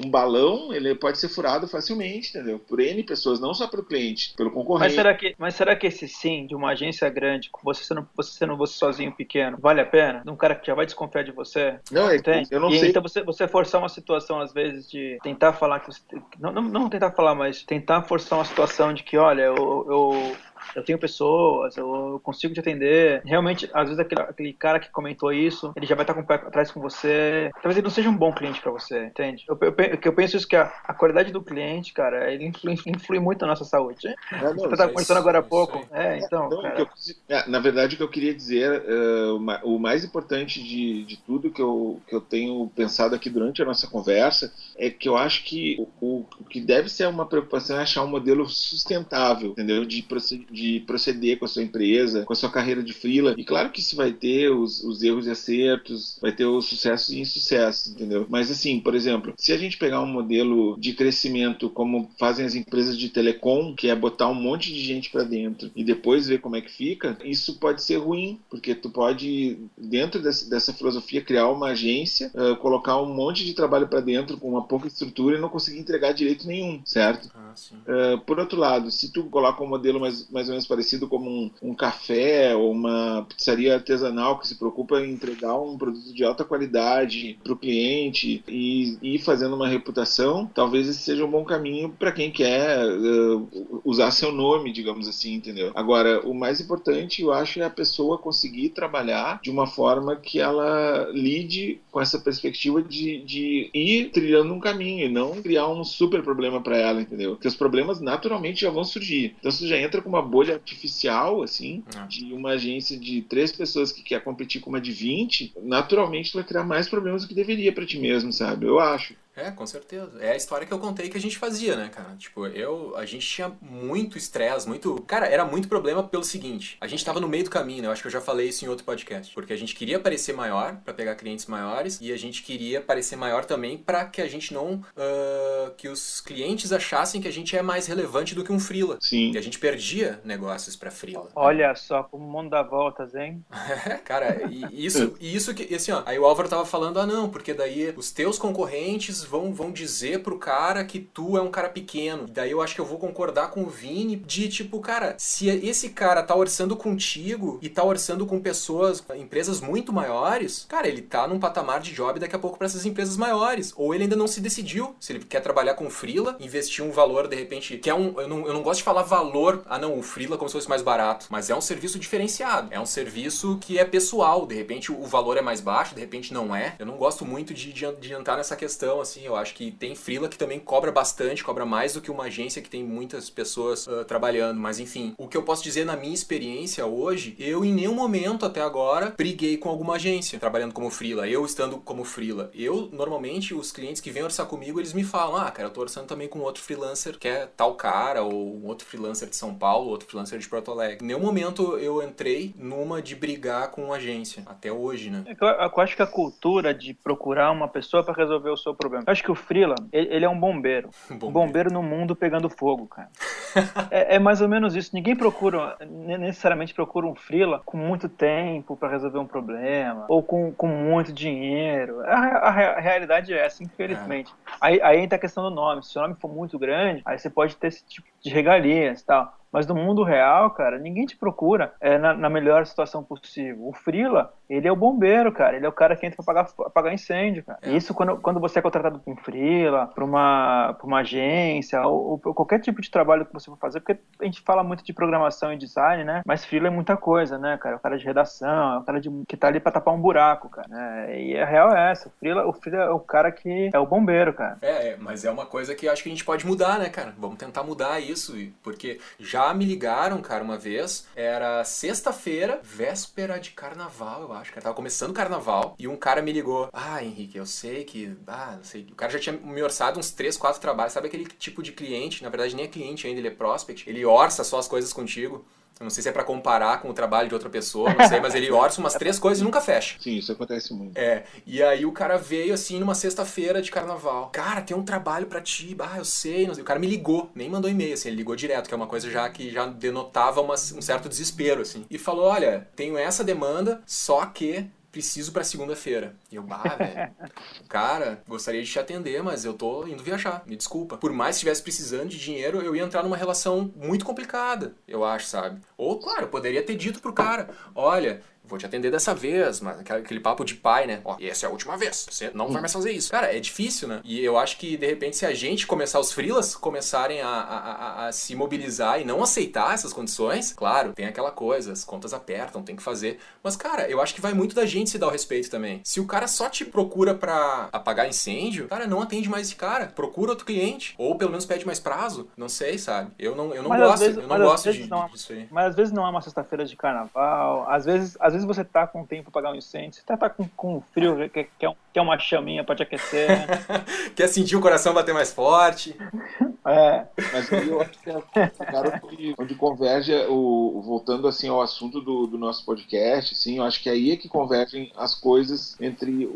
um balão, ele pode ser furado facilmente, entendeu? Por N pessoas, não só pelo cliente, pelo concorrente. Mas será que esse sim, de uma agência grande, com você sendo você sozinho pequeno, vale a pena? De um cara que já vai desconfiar de você? Não, eu não sei. Então você forçar uma situação, às vezes, de tentar falar que você... Não tentar falar, mas tentar forçar uma situação de que, olha, eu tenho pessoas, eu consigo te atender. Realmente, às vezes aquele cara que comentou isso, ele já vai estar com o pé atrás com você. Talvez ele não seja um bom cliente para você, entende? Eu penso isso, que a qualidade do cliente, cara, ele influi muito na nossa saúde. Você estava conversando agora há pouco. Na verdade, o que eu queria dizer, o mais importante de tudo que eu tenho pensado aqui durante a nossa conversa, é que eu acho que o que deve ser uma preocupação é achar um modelo sustentável, entendeu? De proceder com a sua empresa, com a sua carreira de freela. E claro que isso vai ter os erros e acertos, vai ter os sucessos e insucessos, entendeu? Mas assim, por exemplo, se a gente pegar um modelo de crescimento como fazem as empresas de telecom, que é botar um monte de gente para dentro e depois ver como é que fica, isso pode ser ruim, porque tu pode, dentro dessa filosofia, criar uma agência, colocar um monte de trabalho para dentro com uma pouca estrutura e não conseguir entregar direito nenhum, certo? Por outro lado, se tu coloca um modelo mais ou menos parecido como um café ou uma pizzaria artesanal que se preocupa em entregar um produto de alta qualidade para o cliente e ir fazendo uma reputação, talvez esse seja um bom caminho para quem quer usar seu nome, digamos assim, entendeu? Agora, o mais importante, eu acho, é a pessoa conseguir trabalhar de uma forma que ela lide com essa perspectiva de ir trilhando um caminho e não criar um super problema para ela, entendeu? Porque os problemas naturalmente já vão surgir. Então, se tu já entra com uma bolha artificial, assim, de uma agência de 3 pessoas que quer competir com uma de 20, naturalmente tu vai criar mais problemas do que deveria pra ti mesmo, sabe? Eu acho. Com certeza. É a história que eu contei que a gente fazia, né, cara? Tipo, a gente tinha muito estresse, Cara, era muito problema pelo seguinte, a gente tava no meio do caminho, né? Eu acho que eu já falei isso em outro podcast. Porque a gente queria parecer maior, pra pegar clientes maiores, e a gente queria parecer maior também pra que a gente não... que os clientes achassem que a gente é mais relevante do que um freela. Sim. E a gente perdia negócios pra freela. Olha só como o mundo dá voltas, hein? Cara, isso que... Assim, ó, aí o Álvaro tava falando, não, porque daí os teus concorrentes vão dizer pro cara que tu é um cara pequeno. Daí eu acho que eu vou concordar com o Vini de tipo, cara, se esse cara tá orçando contigo e tá orçando com pessoas, empresas muito maiores, cara, ele tá num patamar de job daqui a pouco pra essas empresas maiores. Ou ele ainda não se decidiu se ele quer trabalhar com freela, investir um valor, de repente, que é eu não gosto de falar valor, o freela como se fosse mais barato, mas é um serviço diferenciado. É um serviço que é pessoal, de repente o valor é mais baixo, de repente não é. Eu não gosto muito de entrar nessa questão, assim, eu acho que tem freela que também cobra bastante, cobra mais do que uma agência que tem muitas pessoas trabalhando, mas enfim, o que eu posso dizer na minha experiência hoje, eu em nenhum momento até agora briguei com alguma agência trabalhando como freela, eu estando como freela. Eu, normalmente, os clientes que vêm orçar comigo, eles me falam, cara, eu tô orçando também com outro freelancer que é tal cara, ou um outro freelancer de São Paulo, outro freelancer de Porto Alegre. Em nenhum momento eu entrei numa de brigar com uma agência, até hoje, né? Eu acho que a cultura de procurar uma pessoa para resolver o seu problema. Eu acho que o freela, ele é um bombeiro. Um bombeiro no mundo pegando fogo, cara. É mais ou menos isso. Ninguém necessariamente procura um freela com muito tempo para resolver um problema, ou com muito dinheiro. A realidade é essa, infelizmente. Aí entra a questão do nome. Se o nome for muito grande, aí você pode ter esse tipo de regalias e tal. Mas no mundo real, cara, ninguém te procura na melhor situação possível. O freela, ele é o bombeiro, cara. Ele é o cara que entra pra apagar incêndio, cara. E isso quando você é contratado por um freela, por uma agência, ou qualquer tipo de trabalho que você for fazer, porque a gente fala muito de programação e design, né? Mas freela é muita coisa, né, cara? É o cara de redação, é o cara que tá ali pra tapar um buraco, cara. E a real é essa. O freela é o cara que é o bombeiro, cara. Mas é uma coisa que acho que a gente pode mudar, né, cara? Vamos tentar mudar isso, porque já me ligaram, cara, uma vez, era sexta-feira, véspera de carnaval, eu acho, cara, tava começando o carnaval, e um cara me ligou, Henrique, eu sei que, não sei, o cara já tinha me orçado uns 3, 4 trabalhos, sabe aquele tipo de cliente, na verdade nem é cliente ainda, ele é prospect, ele orça só as coisas contigo. Eu não sei se é pra comparar com o trabalho de outra pessoa, não sei, mas ele orça umas 3 coisas e nunca fecha. Sim, isso acontece muito. E aí o cara veio assim numa sexta-feira de carnaval. Cara, tem um trabalho pra ti, eu sei, não sei. O cara me ligou, nem mandou e-mail, assim, ele ligou direto, que é uma coisa que já denotava um certo desespero, assim. E falou, olha, tenho essa demanda, só que preciso pra segunda-feira. E eu, velho, cara, gostaria de te atender, mas eu tô indo viajar, me desculpa. Por mais que estivesse precisando de dinheiro, eu ia entrar numa relação muito complicada, eu acho, sabe? Ou, claro, eu poderia ter dito pro cara, olha, vou te atender dessa vez, mas aquele papo de pai, né? E essa é a última vez, você não vai mais fazer isso. Cara, é difícil, né? E eu acho que, de repente, se a gente começar, os freelas começarem a se mobilizar e não aceitar essas condições, claro, tem aquela coisa, as contas apertam, tem que fazer. Mas, cara, eu acho que vai muito da gente se dar o respeito também. Se o cara só te procura pra apagar incêndio, cara, não atende mais esse cara. Procura outro cliente. Ou pelo menos pede mais prazo. Não sei, sabe? Eu não gosto disso aí. Mas às vezes não é uma sexta-feira de carnaval. Às vezes você tá com tempo pra pagar um incêndio, você tá com frio, quer uma chaminha pra te aquecer. Quer sentir o coração bater mais forte. Mas aí eu acho que é cara onde converge, voltando assim ao assunto do nosso podcast, assim, eu acho que aí é que convergem as coisas entre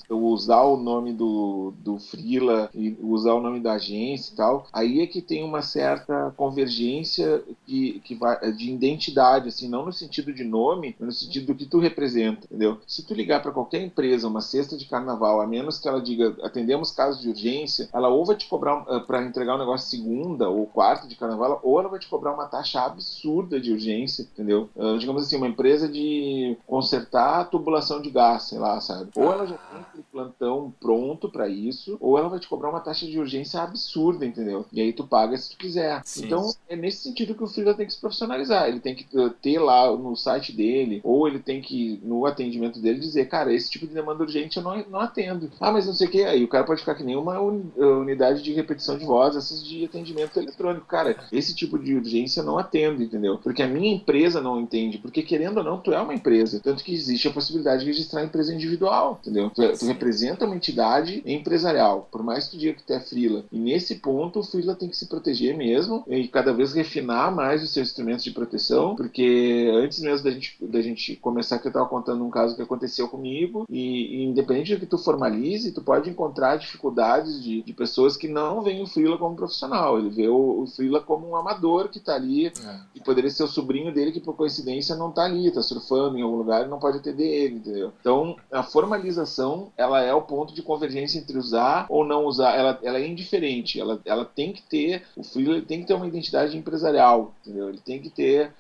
usar o nome do freela e usar o nome da agência e tal. Aí é que tem uma certa convergência que vai, de identidade, assim, não no sentido de nome, mas no sentido do que tu representa, entendeu? Se tu ligar para qualquer empresa uma cesta de carnaval, a menos que ela diga atendemos casos de urgência, ela ou vai te cobrar para entregar um negócio segunda ou quarta de carnaval, ou ela vai te cobrar uma taxa absurda de urgência, entendeu? Digamos assim, uma empresa de consertar a tubulação de gás, sei lá, sabe? Ou ela já tem aquele plantão pronto para isso, ou ela vai te cobrar uma taxa de urgência absurda, entendeu? E aí tu paga se tu quiser. Sim. Então, é nesse sentido que o freela tem que se profissionalizar. Ele tem que ter lá no site dele, ou ele tem que, no atendimento dele, dizer, cara, esse tipo de demanda urgente eu não atendo. Mas não sei o que, aí o cara pode ficar que nem uma unidade de repetição de voz, essas de atendimento eletrônico. Cara, esse tipo de urgência eu não atendo, entendeu? Porque a minha empresa não entende, porque querendo ou não, tu é uma empresa. Tanto que existe a possibilidade de registrar a empresa individual, entendeu? Tu representa uma entidade empresarial, por mais que tu diga que tu é freela. E nesse ponto, o freela tem que se proteger mesmo e cada vez refinar mais os seus instrumentos de proteção, porque antes mesmo da gente começar, que eu estava contando um caso que aconteceu comigo, e independente do que tu formalize, tu pode encontrar dificuldades de pessoas que não veem o freela como profissional, ele vê o freela como um amador que está ali, e poderia ser o sobrinho dele que por coincidência não está ali, está surfando em algum lugar e não pode atender ele, entendeu? Então, a formalização, ela é o ponto de convergência entre usar ou não usar. Ela é indiferente. Ela tem que ter, o freela tem que ter uma identidade empresarial, entendeu? Ele tem que ter,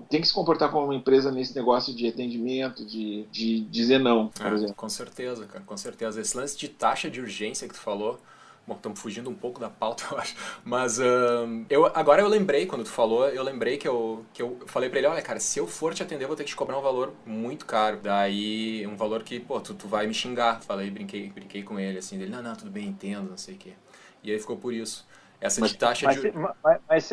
tem que se comportar como uma empresa nesse negócio de atendimento, de dizer não, por exemplo. Com certeza, cara, com certeza. Esse lance de taxa de urgência que tu falou, bom, estamos fugindo um pouco da pauta, eu acho, mas agora eu lembrei, quando tu falou, eu lembrei que eu falei pra ele, olha, cara, se eu for te atender, eu vou ter que te cobrar um valor muito caro. Daí, um valor que, pô, tu vai me xingar. Falei, brinquei com ele, assim, dele, não, tudo bem, entendo, não sei o quê. E aí ficou por isso. Essa de taxa de...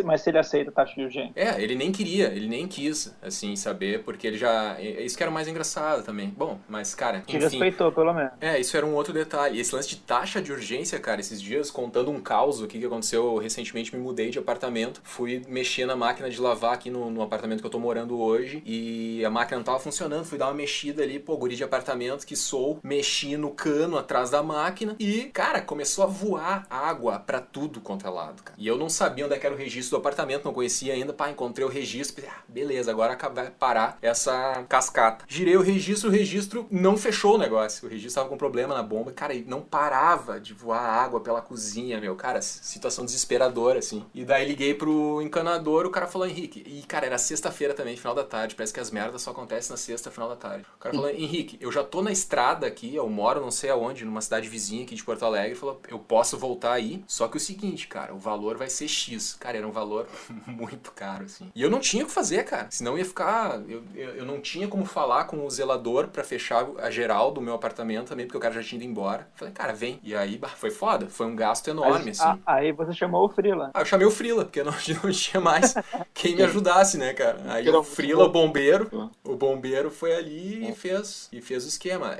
Mas se ele aceita a taxa de urgência? Ele nem queria, ele nem quis, assim, saber, porque ele já... Isso que era o mais engraçado também. Bom, mas, cara, Te respeitou, pelo menos. Isso era um outro detalhe. E esse lance de taxa de urgência, cara, esses dias, contando um caos aqui que aconteceu, eu recentemente me mudei de apartamento, fui mexer na máquina de lavar aqui no apartamento que eu tô morando hoje, e a máquina não tava funcionando, fui dar uma mexida ali, pô, guri de apartamento que sou, mexi no cano atrás da máquina, e, cara, começou a voar água pra tudo quanto é lado, cara. E eu não sabia onde é que era o registro do apartamento, não conhecia ainda, encontrei o registro, pensei, beleza, agora vai parar essa cascata. Girei o registro não fechou o negócio, o registro tava com problema na bomba, cara, e não parava de voar água pela cozinha, meu, cara, situação desesperadora, assim. E daí liguei pro encanador, o cara falou, Henrique, e cara, era sexta-feira também, final da tarde, parece que as merdas só acontecem na sexta, final da tarde. O cara falou, Henrique, eu já tô na estrada aqui, eu moro não sei aonde, numa cidade vizinha aqui de Porto Alegre, falou, eu posso voltar aí, só que o seguinte, cara, o valor vai ser X. Cara, era um valor muito caro, assim. E eu não tinha o que fazer, cara. Senão ia ficar... Eu não tinha como falar com o zelador pra fechar a geral do meu apartamento também, porque o cara já tinha ido embora. Falei, cara, vem. E aí, foi foda. Foi um gasto enorme, assim. Aí você chamou o freela. Eu chamei o freela, porque não tinha mais quem me ajudasse, né, cara? Aí o freela, o bombeiro foi ali e fez o esquema.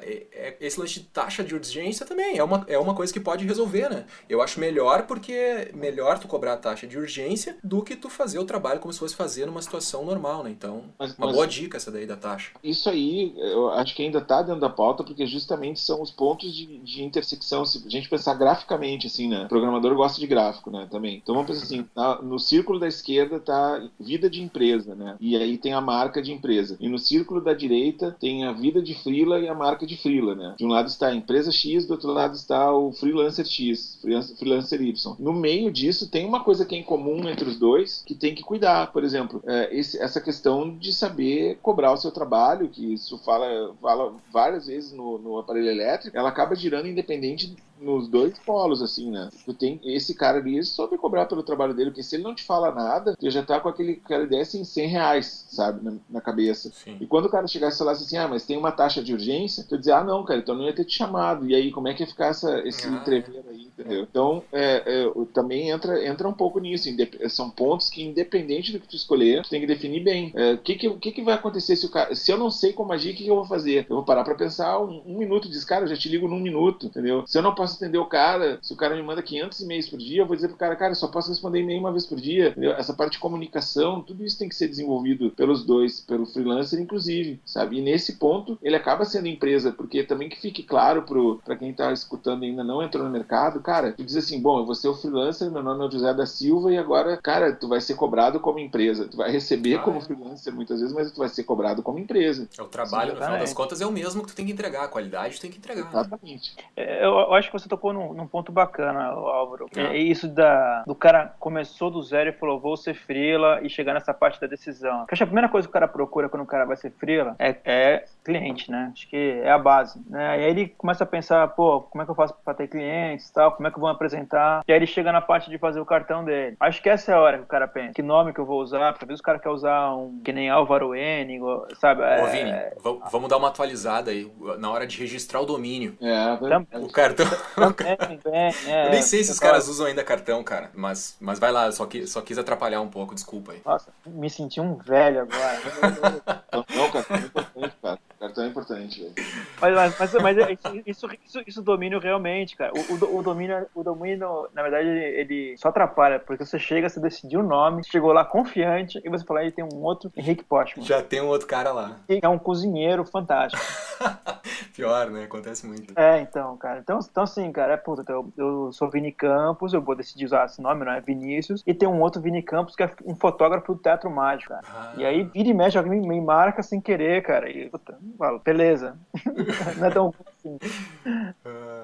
Esse lance de taxa de urgência também é uma coisa que pode resolver, né? Eu acho melhor porque melhor tu cobrar a taxa de urgência do que tu fazer o trabalho como se fosse fazer numa situação normal, né? Então, uma boa dica essa daí da taxa. Isso aí, eu acho que ainda tá dentro da pauta, porque justamente são os pontos de intersecção, se a gente pensar graficamente, assim, né? O programador gosta de gráfico, né? Também. Então vamos pensar assim, no círculo da esquerda tá vida de empresa, né? E aí tem a marca de empresa. E no círculo da direita tem a vida de freela e a marca de freela, né? De um lado está a empresa X, do outro lado está o freelancer X, freelancer Y. No meio disso tem uma coisa que é em comum entre os dois, que tem que cuidar. Por exemplo, essa questão de saber cobrar o seu trabalho, que isso fala várias vezes no aparelho elétrico, ela acaba girando independente nos dois polos, assim, né? Tu tem esse cara ali, ele soube cobrar pelo trabalho dele, porque se ele não te fala nada, tu já tá com aquela ideia assim, R$100, sabe, na cabeça. Sim. E quando o cara chegasse e falasse assim, mas tem uma taxa de urgência, tu dizer, não, cara, então não ia ter te chamado. E aí, como é que ia ficar esse entrever aí, entendeu? Então, também entra um pouco nisso. São pontos que, independente do que tu escolher, tu tem que definir bem. O que vai acontecer se eu não sei como agir, o que eu vou fazer? Eu vou parar pra pensar um minuto, diz, cara, eu já te ligo num minuto, entendeu? Se eu não posso atender o cara, se o cara me manda 500 e-mails por dia, eu vou dizer pro cara, eu só posso responder e-mail uma vez por dia, entendeu? Essa parte de comunicação, tudo isso tem que ser desenvolvido pelos dois, pelo freelancer, inclusive, sabe? E nesse ponto, ele acaba sendo empresa, porque também que fique claro pra quem tá escutando e ainda não entrou no mercado, cara, tu diz assim, bom, eu vou ser o freelancer, meu nome é José da Silva e agora, cara, tu vai ser cobrado como empresa, tu vai receber como freelancer muitas vezes, mas tu vai ser cobrado como empresa. O trabalho, no final das contas, é o mesmo que tu tem que entregar, a qualidade tu tem que entregar. Exatamente. Eu acho que você tocou num ponto bacana, Álvaro. É isso do cara começou do zero e falou, vou ser freela e chegar nessa parte da decisão. Porque acho que a primeira coisa que o cara procura quando o cara vai ser freela é cliente, né? Acho que é a base, né? E aí ele começa a pensar, pô, como é que eu faço pra ter clientes e tal? Como é que eu vou apresentar? E aí ele chega na parte de fazer o cartão dele. Acho que essa é a hora que o cara pensa. Que nome que eu vou usar? Porque às vezes o cara quer usar que nem Álvaro N, sabe? Ô, Vini, vamos dar uma atualizada aí. Na hora de registrar o domínio. O cartão... Eu nem sei se os caras usam ainda cartão, cara. Mas vai lá, só quis atrapalhar um pouco, desculpa aí. Nossa, me senti um velho agora. Não, cartão é importante, cara. Cartão é importante, velho. Mas isso domínio realmente, cara. O domínio, na verdade, ele só atrapalha, porque você chega, você decidiu o nome, chegou lá confiante, e você fala, aí tem um outro Henrique Postman. Já tem um outro cara lá. E é um cozinheiro fantástico. Pior, né? Acontece muito. Então, cara. Então assim, cara, eu sou Vini Campos, eu vou decidir usar esse nome, não é Vinícius, e tem um outro Vini Campos que é um fotógrafo do Teatro Mágico, cara. E aí, vira e mexe, alguém me marca sem querer, cara. E, puta, falo, beleza. Não é tão Sim.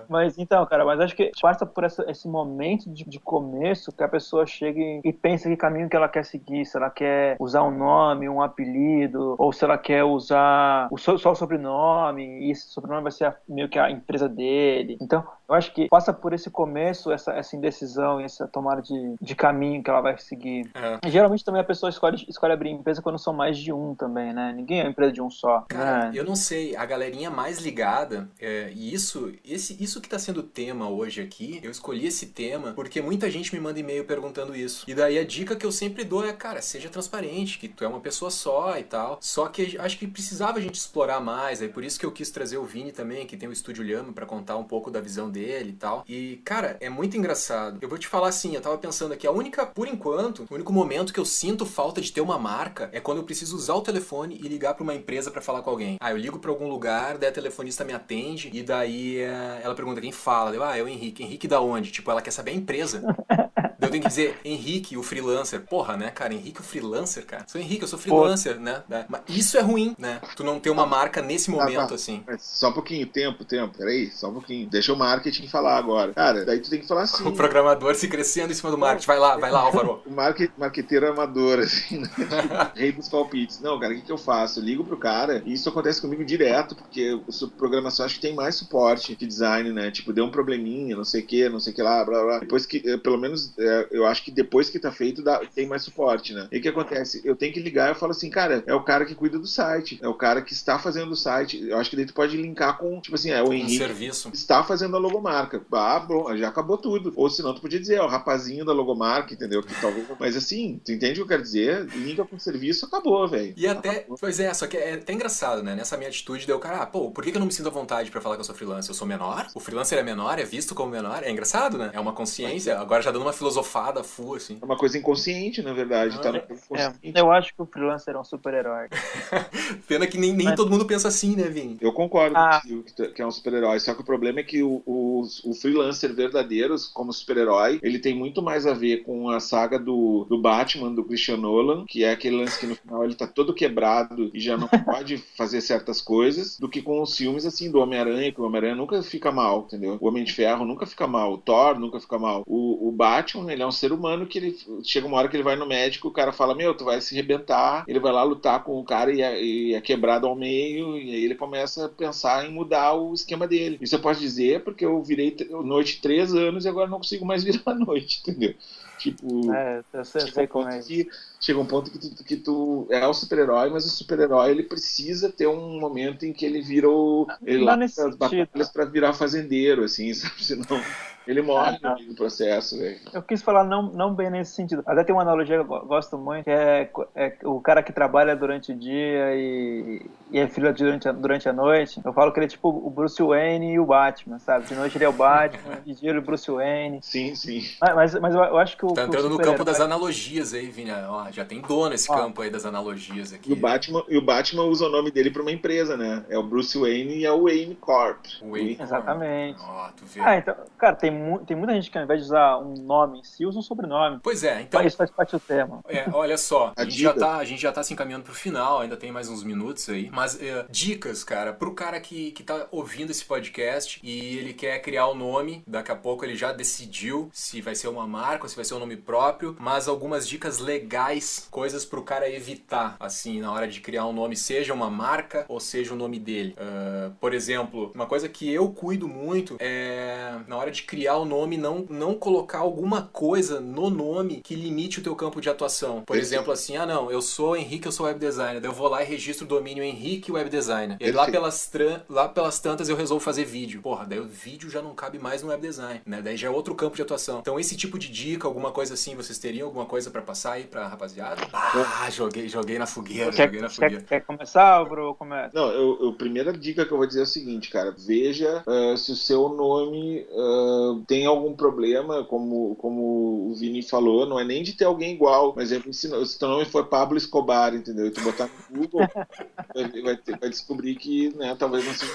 Mas então, cara, mas acho que passa por esse momento de começo que a pessoa chega e pensa que caminho que ela quer seguir, se ela quer usar um nome, um apelido, ou se ela quer usar só o sobrenome, e esse sobrenome vai ser meio que a empresa dele. Então, eu acho que passa por esse começo, essa indecisão e essa tomada de caminho que ela vai seguir. E, geralmente também a pessoa escolhe abrir empresa quando são mais de um também, né? Ninguém é uma empresa de um só. Cara, Né? eu não sei, a galerinha mais ligada, e isso que tá sendo o tema hoje aqui, eu escolhi esse tema porque muita gente me manda e-mail perguntando isso. E daí a dica que eu sempre dou é, cara, seja transparente, que tu é uma pessoa só e tal. Só que acho que precisava a gente explorar mais, aí por isso que eu quis trazer o Vini também, que tem o Estúdio Llama, pra contar um pouco da visão dele e tal. E, cara, é muito engraçado. Eu vou te falar assim, eu tava pensando aqui, por enquanto, o único momento que eu sinto falta de ter uma marca é quando eu preciso usar o telefone e ligar pra uma empresa pra falar com alguém. Eu ligo pra algum lugar, daí a telefonista me atende e daí ela pergunta quem fala. É o Henrique. Henrique da onde? Tipo, ela quer saber a empresa. Eu tenho que dizer Henrique, o freelancer. Porra, né, cara? Henrique, o freelancer, cara. Sou Henrique, eu sou freelancer, né? Mas isso é ruim, né? Tu não ter uma marca nesse momento, assim. Mas só um pouquinho, tempo. Peraí, só um pouquinho. Deixa o marketing falar agora. Cara, daí tu tem que falar assim. O programador se crescendo em cima do marketing. Vai lá, Álvaro. O marqueteiro amador, assim, né? Rei dos palpites. Não, cara, o que eu faço? Eu ligo pro cara, e isso acontece comigo direto, porque programação acho que tem mais suporte que design, né? Tipo, deu um probleminha, não sei o que lá, blá, blá. Depois que, pelo menos, eu acho que depois que tá feito, tem mais suporte, né? E o que acontece? Eu tenho que ligar, eu falo assim, cara, é o cara que cuida do site, é o cara que está fazendo o site. Eu acho que daí tu pode linkar com, tipo assim, o Henrique serviço. Está fazendo a logomarca. Bom, já acabou tudo. Ou senão tu podia dizer, o rapazinho da logomarca, entendeu? Que talvez... Mas assim, tu entende o que eu quero dizer? Linka com o serviço, acabou, velho. E até, pois é, só que é até engraçado, né? Nessa minha atitude, deu cara, por que eu não me sinto à vontade pra falar que eu sou freelancer? Eu sou menor? O freelancer é menor? É visto como menor? É engraçado, né? É uma consciência. Agora já dando uma filosofada full, assim. É uma coisa inconsciente, na verdade. Eu acho que o freelancer é um super-herói. Pena que nem todo mundo pensa assim, né, Vini? Eu concordo contigo que é um super-herói. Só que o problema é que o freelancer verdadeiro, como super-herói, ele tem muito mais a ver com a saga do Batman, do Christian Nolan, que é aquele lance que no final ele tá todo quebrado e já não pode fazer certas coisas, do que com os filmes, assim, do Homem-Aranha, que o Homem-Aranha nunca fica mal, entendeu? O Homem de Ferro nunca fica mal, o Thor nunca fica mal. O Batman, ele é um ser humano que ele chega uma hora que ele vai no médico, o cara fala, tu vai se arrebentar, ele vai lá lutar com o cara e é quebrado ao meio, e aí ele começa a pensar em mudar o esquema dele. Isso eu posso dizer porque eu virei noite 3 anos e agora não consigo mais virar a noite, entendeu? Tipo, eu sei como é. Chega um ponto que tu é o super-herói, mas o super-herói ele precisa ter um momento em que ele vira ele lá as batalhas pra virar fazendeiro, assim, sabe? Senão ele morre no meio do processo, velho. Eu quis falar não bem nesse sentido. Até tem uma analogia que eu gosto muito, que é o cara que trabalha durante o dia e é filho durante a noite. Eu falo que ele é tipo o Bruce Wayne e o Batman, sabe? De noite ele é o Batman, de dia ele é o Bruce Wayne. Sim. Mas eu acho que o tá entrando no campo das analogias aí, Vini. Ó, já tem dono esse campo aí das analogias aqui. E o Batman usa o nome dele pra uma empresa, né? É o Bruce Wayne e é o Wayne Corp. Exatamente. Ó, tu vê. Então, cara, tem muita gente que ao invés de usar um nome em si, usa um sobrenome. Pois é, então... Isso faz parte do tema. Olha só, a gente já tá se encaminhando pro final, ainda tem mais uns minutos aí, mas dicas, cara, pro cara que tá ouvindo esse podcast e ele quer criar o nome, daqui a pouco ele já decidiu se vai ser uma marca ou se vai ser um nome próprio, mas algumas dicas legais, coisas pro cara evitar, assim, na hora de criar um nome, seja uma marca ou seja o nome dele. Por exemplo, uma coisa que eu cuido muito é, na hora de criar o nome, não colocar alguma coisa no nome que limite o teu campo de atuação. Por exemplo, assim, não, eu sou Henrique, eu sou web designer, daí eu vou lá e registro o domínio Henrique Web Designer. E aí lá pelas tantas eu resolvo fazer vídeo. Porra, daí o vídeo já não cabe mais no web design, né? Daí já é outro campo de atuação. Então esse tipo de dica, alguma coisa assim, vocês teriam alguma coisa pra passar aí pra rapaziada? Joguei na fogueira, Quer começar, Álvaro? Começa. Não, a primeira dica que eu vou dizer é o seguinte, cara, veja se o seu nome tem algum problema, como o Vini falou, não é nem de ter alguém igual, mas se teu nome for Pablo Escobar, entendeu? E tu botar no Google, vai descobrir que, né, talvez não seja...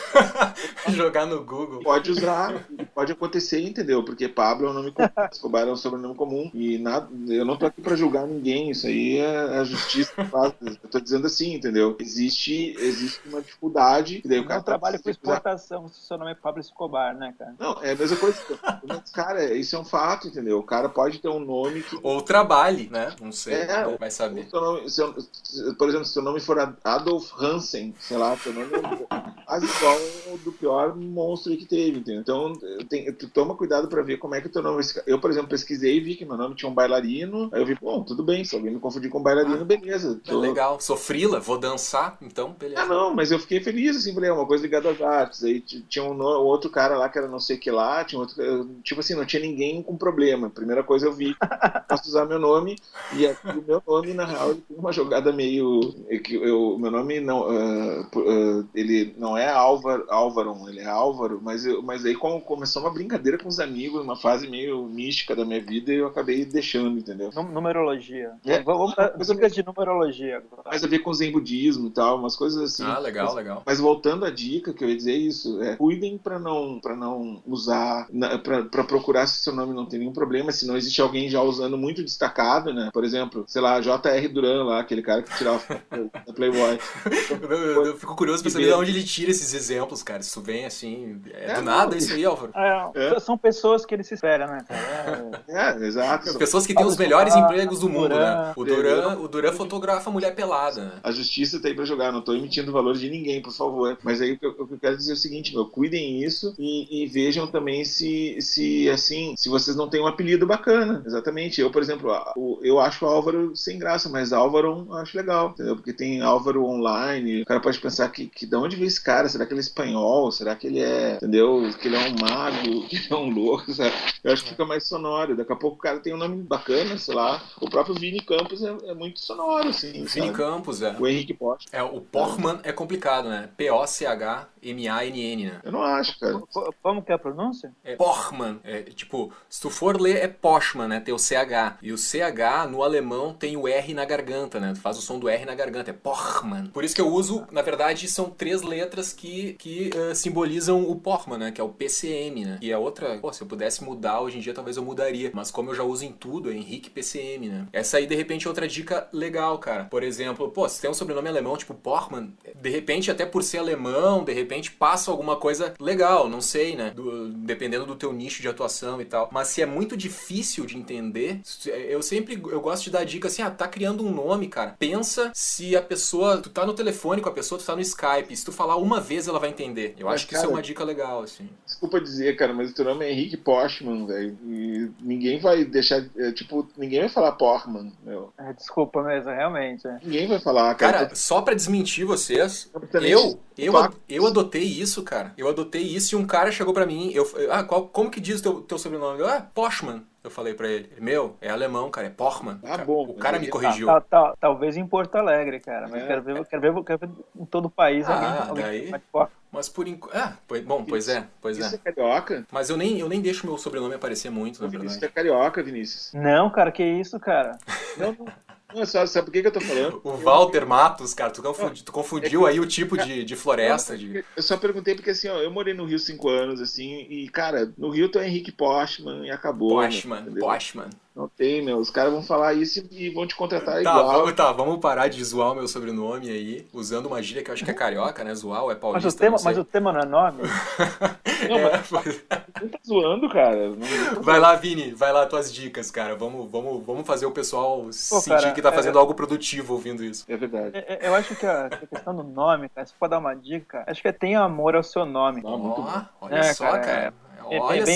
Jogar no Google. Pode usar, pode acontecer, entendeu? Porque Pablo é um nome comum, Escobar é um sobrenome comum, nenhum. E eu não tô aqui pra julgar ninguém, isso aí é a justiça que faz. Eu tô dizendo assim, entendeu? Existe uma dificuldade. Daí o cara trabalha com exportação, se o seu nome é Pablo Escobar, né, cara? Não, é a mesma coisa. Mas, cara, isso é um fato, entendeu? O cara pode ter um nome que... Ou trabalhe, né? Não sei, né? Vai saber. Por exemplo, se seu nome for Adolf Hansen, sei lá, seu nome é quase igual ao do pior monstro que teve, entendeu? Então, tu toma cuidado pra ver como é que o teu nome... Eu, por exemplo, pesquisei e vi que meu nome tinha um bailarino, aí eu vi, bom, tudo bem, se alguém me confundir com bailarino, beleza. Legal, sou frila, vou dançar, então, beleza. Não, mas eu fiquei feliz, assim, falei, é uma coisa ligada às artes, aí tinha um outro cara lá que era não sei o que lá, tinha outro, tipo assim, não tinha ninguém com problema, primeira coisa eu vi, posso usar meu nome, e o meu nome, na real, ele tem uma jogada meio, meu nome não, ele não é Álvaro, ele é Álvaro, mas aí começou uma brincadeira com os amigos, uma fase meio mística da minha vida, e eu acabei deixando, entendeu? Numerologia. Vamos dar dicas de numerologia agora. Mais a ver com zen budismo e tal, umas coisas assim. Legal. Mas voltando à dica, que eu ia dizer isso, cuidem pra não usar, pra procurar se seu nome não tem nenhum problema, se não existe alguém já usando muito destacado, né? Por exemplo, sei lá, J.R. Duran lá, aquele cara que tirava da Playboy. Eu fico curioso pra saber de onde ele tira esses exemplos, cara. Isso vem assim, do nada isso aí, Álvaro? São pessoas que ele se espera, né, cara? Exato. Pessoas que têm os melhores empregos do mundo, né? O Duran fotografa mulher pelada, né? A justiça tá aí pra jogar, não tô emitindo valor de ninguém, por favor. Mas aí o que eu quero dizer é o seguinte, cuidem isso e vejam também se vocês não têm um apelido bacana. Exatamente. Eu, por exemplo, eu acho o Álvaro sem graça, mas Álvaro eu acho legal, entendeu? Porque tem Álvaro online, o cara pode pensar que de onde veio esse cara? Será que ele é espanhol? Será que ele é, entendeu? Que ele é um mago? Que ele é um louco? Sabe? Eu acho que fica mais sonoro. Daqui a pouco o cara tem um nome bacana, sei lá. O próprio Vini Campos é muito sonoro, assim. Vini Campos, O Henrique Poch. O Pochmann é complicado, né? P-O-C-H-M-A-N-N, né? Eu não acho, cara. Como que é a pronúncia? Pochmann. Tipo, se tu for ler, é Pochmann, né? Tem o CH. E o CH, no alemão, tem o R na garganta, né? Tu faz o som do R na garganta. É Pochmann. Por isso que eu uso, na verdade, são 3 letras que simbolizam o Pochmann, né? Que é o PCM, né? E a outra, se eu pudesse mudar, hoje em dia talvez eu mudaria. Mas como eu já uso em tudo, é Henrique PCM, né? Essa aí, de repente, é outra dica legal, cara. Por exemplo, se tem um sobrenome alemão, tipo Pochmann, de repente, até por ser alemão, de repente passa alguma coisa legal, não sei, né? Dependendo do teu nicho de atuação e tal. Mas se é muito difícil de entender, eu gosto de dar dica assim, tá criando um nome, cara. Pensa se a pessoa, tu tá no telefone com a pessoa, tu tá no Skype, se tu falar uma vez ela vai entender. Eu acho que isso é uma dica legal, assim. Desculpa dizer, cara, mas o teu nome é Henrique Pochmann, velho. E ninguém vai deixar, ninguém vai falar Pochmann, meu. Desculpa mesmo, realmente. Ninguém vai falar, cara. Cara, só pra desmentir vocês, eu adotei isso, cara. Eu adotei isso e um cara chegou pra mim, como que diz o teu sobrenome? Pochmann. Eu falei pra ele, é alemão, cara, é Pochmann. O cara me corrigiu. Talvez em Porto Alegre, cara, mas quero ver em todo o país daí... Mas por enquanto... Pois é. Isso é carioca? Mas eu nem deixo meu sobrenome aparecer muito, na verdade. Isso é carioca, Vinícius. Não, cara, que isso, cara? Não, sabe por que eu tô falando? O Walter Matos, cara, tu confundiu aí o tipo de floresta. Eu só perguntei porque, assim, eu morei no Rio 5 anos, assim, e, cara, no Rio tu é Henrique Pochmann e acabou. Pochmann. Não tem, os caras vão falar isso e vão te contratar igual. Vamos parar de zoar o meu sobrenome aí, usando uma gíria que eu acho que é carioca, né? Zoar ou é paulista, mas o tema não é nome? Não tá zoando, cara. Vai lá, Vini, vai lá tuas dicas, cara. Vamos fazer o pessoal sentir que tá fazendo algo produtivo ouvindo isso. É verdade. Eu acho que a questão do nome, cara, se for dar uma dica, acho que tenha amor ao seu nome. Olha só, cara. Olha a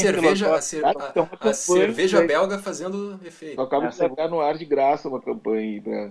cerveja belga fazendo efeito. Eu acabo de jogar no ar de graça uma campanha aí pra...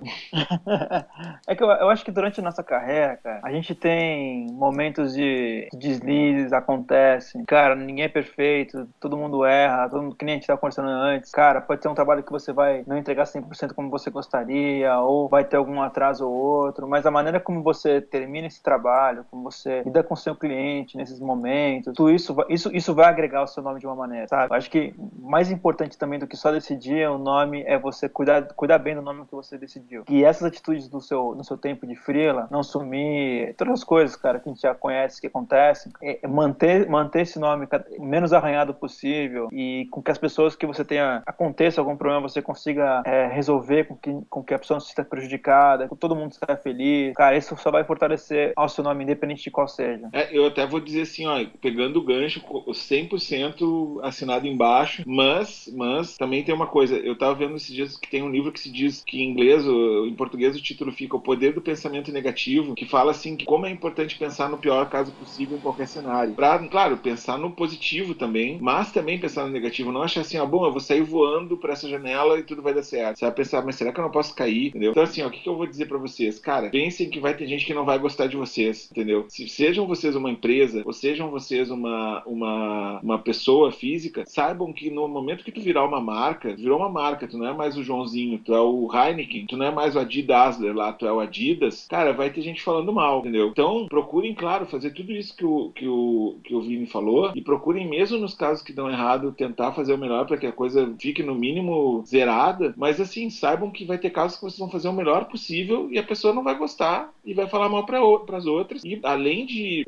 É que eu acho que durante a nossa carreira, cara, a gente tem momentos de deslizes, acontecem. Cara, ninguém é perfeito, todo mundo erra, que nem a gente estava conversando antes. Cara, pode ser um trabalho que você vai não entregar 100% como você gostaria, ou vai ter algum atraso ou outro, mas a maneira como você termina esse trabalho, como você lida com o seu cliente nesses momentos, tudo isso vai agregar carregar o seu nome de uma maneira, sabe? Eu acho que mais importante também do que só decidir o nome é você cuidar bem do nome que você decidiu. E essas atitudes no seu tempo de freela, não sumir, todas as coisas, cara, que a gente já conhece, que acontecem, manter esse nome o menos arranhado possível e com que as pessoas que você tenha, aconteça algum problema, você consiga resolver com que a pessoa não se sinta prejudicada, com todo mundo esteja feliz. Cara, isso só vai fortalecer ao seu nome, independente de qual seja. Eu até vou dizer assim, ó, pegando o gancho, 100% assinado embaixo, mas também tem uma coisa, eu tava vendo esses dias que tem um livro que se diz que em inglês, em português o título fica O Poder do Pensamento Negativo, que fala assim, que como é importante pensar no pior caso possível em qualquer cenário. Pra, claro, pensar no positivo também, mas também pensar no negativo, não achar assim, bom, eu vou sair voando pra essa janela e tudo vai dar certo. Você vai pensar, mas será que eu não posso cair? Entendeu? Então assim, ó, o que eu vou dizer pra vocês? Cara, pensem que vai ter gente que não vai gostar de vocês, entendeu? Sejam vocês uma empresa, ou sejam vocês uma pessoa física, saibam que no momento que tu virar uma marca, virou uma marca, tu não é mais o Joãozinho, tu é o Heineken, tu não é mais o Adi Dassler lá, tu é o Adidas, cara, vai ter gente falando mal, entendeu? Então, procurem, claro, fazer tudo isso que o Vini falou, e procurem mesmo nos casos que dão errado, tentar fazer o melhor para que a coisa fique no mínimo zerada, mas assim, saibam que vai ter casos que vocês vão fazer o melhor possível e a pessoa não vai gostar e vai falar mal para as outras, e além de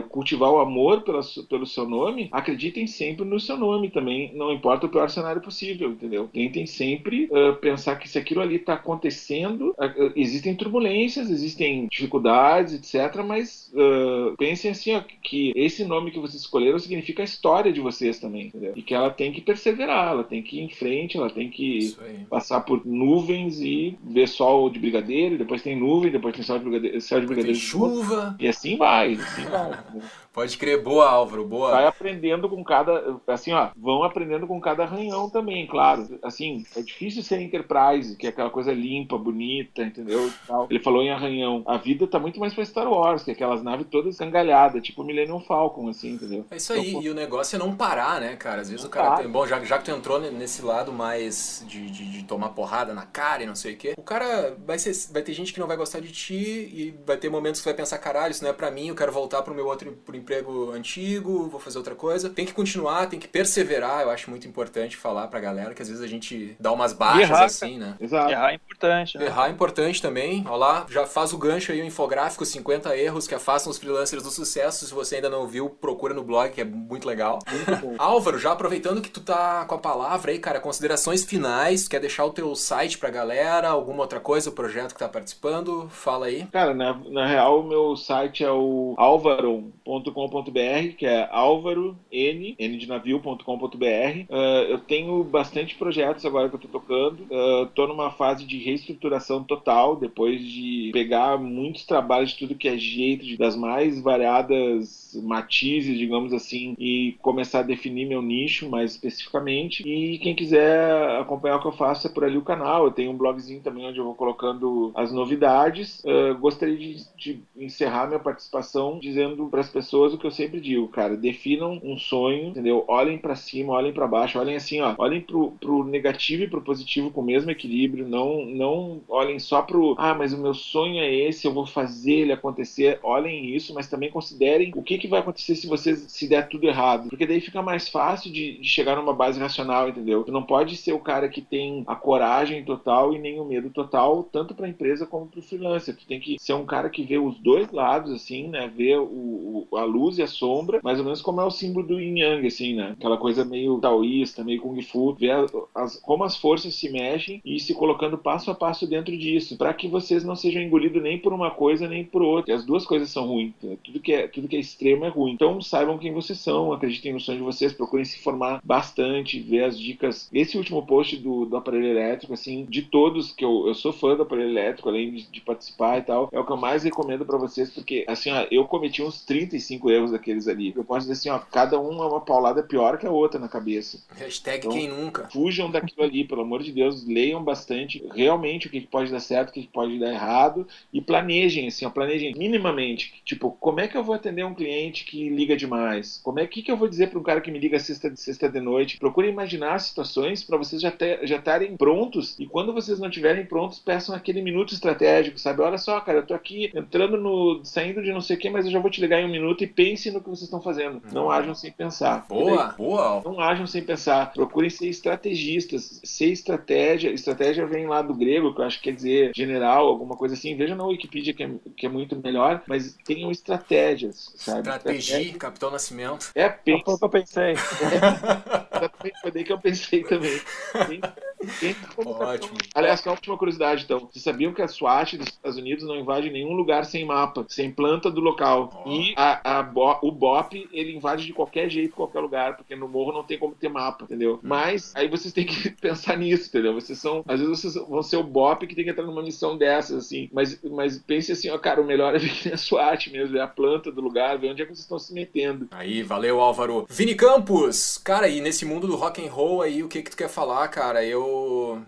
cultivar o amor pelo seu nome, acreditem sempre no seu nome também, não importa o pior cenário possível, entendeu? Tentem sempre pensar que se aquilo ali está acontecendo, existem turbulências, existem dificuldades, etc, mas pensem assim, ó, que esse nome que vocês escolheram significa a história de vocês também, entendeu? E que ela tem que perseverar, ela tem que ir em frente, ela tem que passar por nuvens e ver sol de brigadeiro, depois tem nuvem, depois tem céu de brigadeiro, tem chuva. E assim vai. Pode crer, boa, Álvaro, boa. Vai aprendendo com cada, assim, ó, vão aprendendo com cada arranhão também, claro. Assim, é difícil ser Enterprise, que é aquela coisa limpa, bonita, entendeu? Ele falou em arranhão. A vida tá muito mais pra Star Wars, que é aquelas naves todas escangalhadas, tipo o Millennium Falcon, assim, entendeu? É isso aí, então, e o negócio é não parar, né, cara? Às vezes o cara tem... Bom, já que tu entrou nesse lado mais de tomar porrada na cara e não sei o quê, o cara vai ter gente que não vai gostar de ti e vai ter momentos que tu vai pensar, caralho, isso não é pra mim, eu quero voltar pro meu pro emprego antigo, vou fazer outra coisa. Tem que continuar, tem que perseverar, eu acho muito importante falar pra galera, que às vezes a gente dá umas baixas assim, né? Exato. Errar é importante, né? Errar é importante também. Olha lá, já faz o gancho aí, o infográfico, 50 erros que afastam os freelancers do sucesso. Se você ainda não viu, procura no blog, que é muito legal. Muito bom. Álvaro, já aproveitando que tu tá com a palavra aí, cara, considerações finais, quer deixar o teu site pra galera, alguma outra coisa, o projeto que tá participando, fala aí. Cara, na real, o meu site é o alvaron.com.br, que é álvaro, n de navio.com.br. Eu tenho bastante projetos agora que eu tô tocando. Tô numa fase de reestruturação total, depois de pegar muitos trabalhos de tudo que é jeito, das mais variadas matizes, digamos assim, e começar a definir meu nicho mais especificamente. E quem quiser acompanhar o que eu faço é por ali o canal. Eu tenho um blogzinho também onde eu vou colocando as novidades. Gostaria de encerrar minha participação dizendo para as pessoas o que eu sempre digo, cara, definam um sonho, entendeu? Olhem para cima, olhem para baixo, olhem assim, ó, olhem pro negativo e pro positivo com o mesmo equilíbrio, não olhem só mas o meu sonho é esse, eu vou fazer ele acontecer. Olhem isso, mas também considerem o que vai acontecer se der tudo errado, porque daí fica mais fácil de chegar numa base racional, entendeu? Tu não pode ser o cara que tem a coragem total e nem o medo total, tanto para a empresa como para o freelancer. Tu tem que ser um cara que vê os dois lados, assim, né? Vê a luz e a sombra, mais ou menos como é o símbolo do Yin Yang, assim, né? Aquela coisa meio taoísta, meio Kung Fu, ver como as forças se mexem e se colocando passo a passo dentro disso, para que vocês não sejam engolidos nem por uma coisa nem por outra. E as duas coisas são ruins. Né? Tudo que é extremo é ruim. Então saibam quem vocês são, acreditem no sonho de vocês, procurem se informar bastante, ver as dicas. Esse último post do aparelho elétrico, assim, de todos, que eu sou fã do aparelho elétrico, além de participar e tal, é o que eu mais recomendo para vocês, porque, assim, ó, eu cometi uns 35 erros daqueles ali. Eu posso dizer assim, ó, cada um é uma paulada pior que a outra na cabeça. Hashtag então, quem nunca. Fujam daquilo ali, pelo amor de Deus, leiam bastante, realmente o que pode dar certo, o que pode dar errado, e planejem, assim, ó, planejem minimamente. Tipo, como é que eu vou atender um cliente que liga demais? Que eu vou dizer para um cara que me liga sexta de noite? Procurem imaginar situações para vocês já estarem prontos, e quando vocês não estiverem prontos, peçam aquele minuto estratégico, sabe? Olha só, cara, eu tô aqui saindo de não sei o que, mas eu já vou te ligar em um minuto e pense no que vocês estão fazendo. dizendo. Não ajam sem pensar. Boa, boa. Não ajam sem pensar. Procurem ser estrategistas. Ser estratégia. Estratégia vem lá do grego, que eu acho que quer dizer general, alguma coisa assim. Veja na Wikipedia, que é muito melhor, mas tenham estratégias, sabe? Estratégia, Capitão Nascimento. Foi o que eu pensei. Foi daí que eu pensei também. Ótimo. Aliás, só uma última curiosidade, então. Vocês sabiam que a SWAT dos Estados Unidos não invade nenhum lugar sem mapa, sem planta do local. E o BOP, ele invade de qualquer jeito, qualquer lugar, porque no morro não tem como ter mapa, entendeu? Mas aí vocês têm que pensar nisso, entendeu? Às vezes vocês vão ser o BOP que tem que entrar numa missão dessas, assim. Mas pense assim, ó, cara, o melhor é ver que a SWAT mesmo, ver a planta do lugar, ver onde é que vocês estão se metendo. Aí, valeu, Álvaro. Vini Campos, cara, e nesse mundo do rock and roll aí, o que tu quer falar, cara? Eu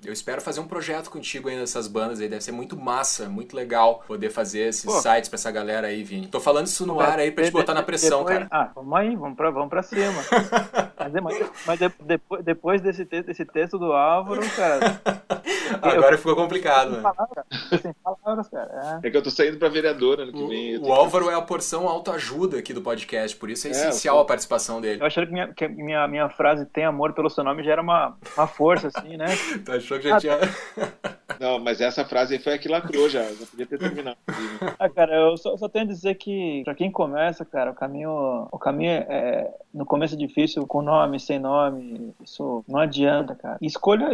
espero fazer um projeto contigo aí nessas bandas aí, deve ser muito massa, muito legal poder fazer esses sites pra essa galera aí, Vini. Tô falando isso no ar aí pra te botar na pressão, cara. Vamos aí, vamos pra cima. mas depois desse texto do Álvaro, cara... Agora ficou complicado, né? Sem palavras, cara. É que eu tô saindo pra vereadora ano que vem. O Álvaro é a porção autoajuda aqui do podcast, por isso é essencial a participação dele. Eu achei que minha frase "tem amor pelo seu nome" já era uma força, assim, né? Tu achou que já tinha... Não, mas essa frase aí foi a que lacrou já podia ter terminado. Cara, eu só tenho a dizer que pra quem começa, cara, o caminho no começo é difícil, com nome, sem nome, isso não adianta, cara. E escolha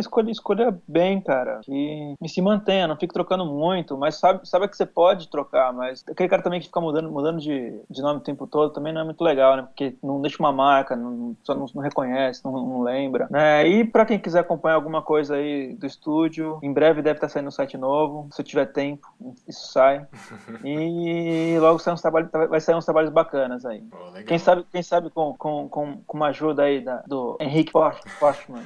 bem, cara, que se mantenha, não fique trocando muito, mas sabe que você pode trocar, mas aquele cara também que fica mudando de nome o tempo todo também não é muito legal, né? Porque não deixa uma marca, não reconhece, não lembra, né? E pra quem quiser acompanhar alguma coisa aí do estúdio, em breve deve estar saindo um site novo, se eu tiver tempo, isso sai. E logo vai sair uns trabalhos bacanas aí. Pô, quem sabe com uma ajuda aí do Henrique Porchman.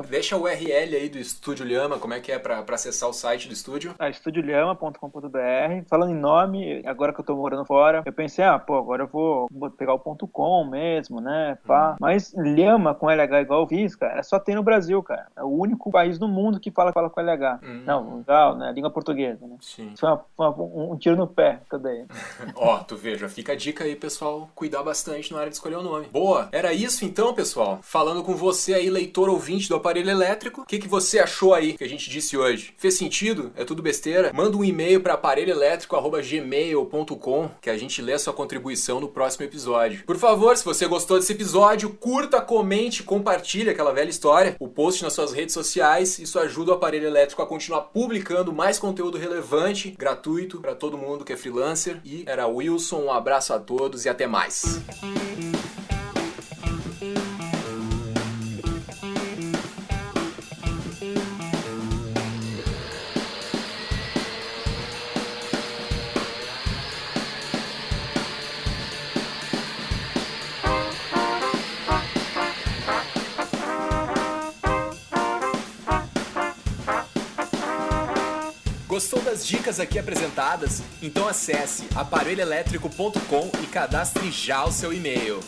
Deixa o URL aí do Estúdio Lhama, como é que é pra acessar o site do estúdio? estudiolhama.com.br. Falando em nome, agora que eu tô morando fora, eu pensei, agora eu vou pegar o .com mesmo, né, pá. Mas Lhama com LH igual eu fiz, cara, só tem no Brasil, cara. É o único país do mundo que fala com LH. Não, legal, né, língua portuguesa, né. Sim. Isso foi um tiro no pé que eu dei. Ó, tu veja, fica a dica aí, pessoal, cuidar bastante na hora de escolher o nome. Boa, era isso então, pessoal. Falando com você aí, leitor ouvinte do Aparelho Elétrico, o que você achou aí que a gente disse hoje? Fez sentido? É tudo besteira? Manda um e-mail para aparelhoelétrico@gmail.com que a gente lê a sua contribuição no próximo episódio. Por favor, se você gostou desse episódio, curta, comente, compartilhe aquela velha história, o post nas suas redes sociais. Isso ajuda o Aparelho Elétrico a continuar publicando mais conteúdo relevante, gratuito para todo mundo que é freelancer. E era Wilson, um abraço a todos e até mais. Gostou das dicas aqui apresentadas? Então acesse aparelhoelétrico.com e cadastre já o seu e-mail.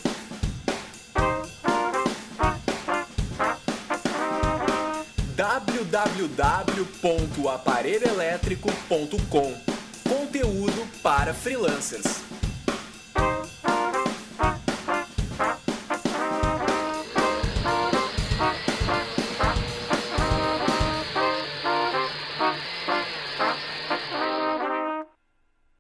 www.aparelhoelétrico.com. Conteúdo para freelancers.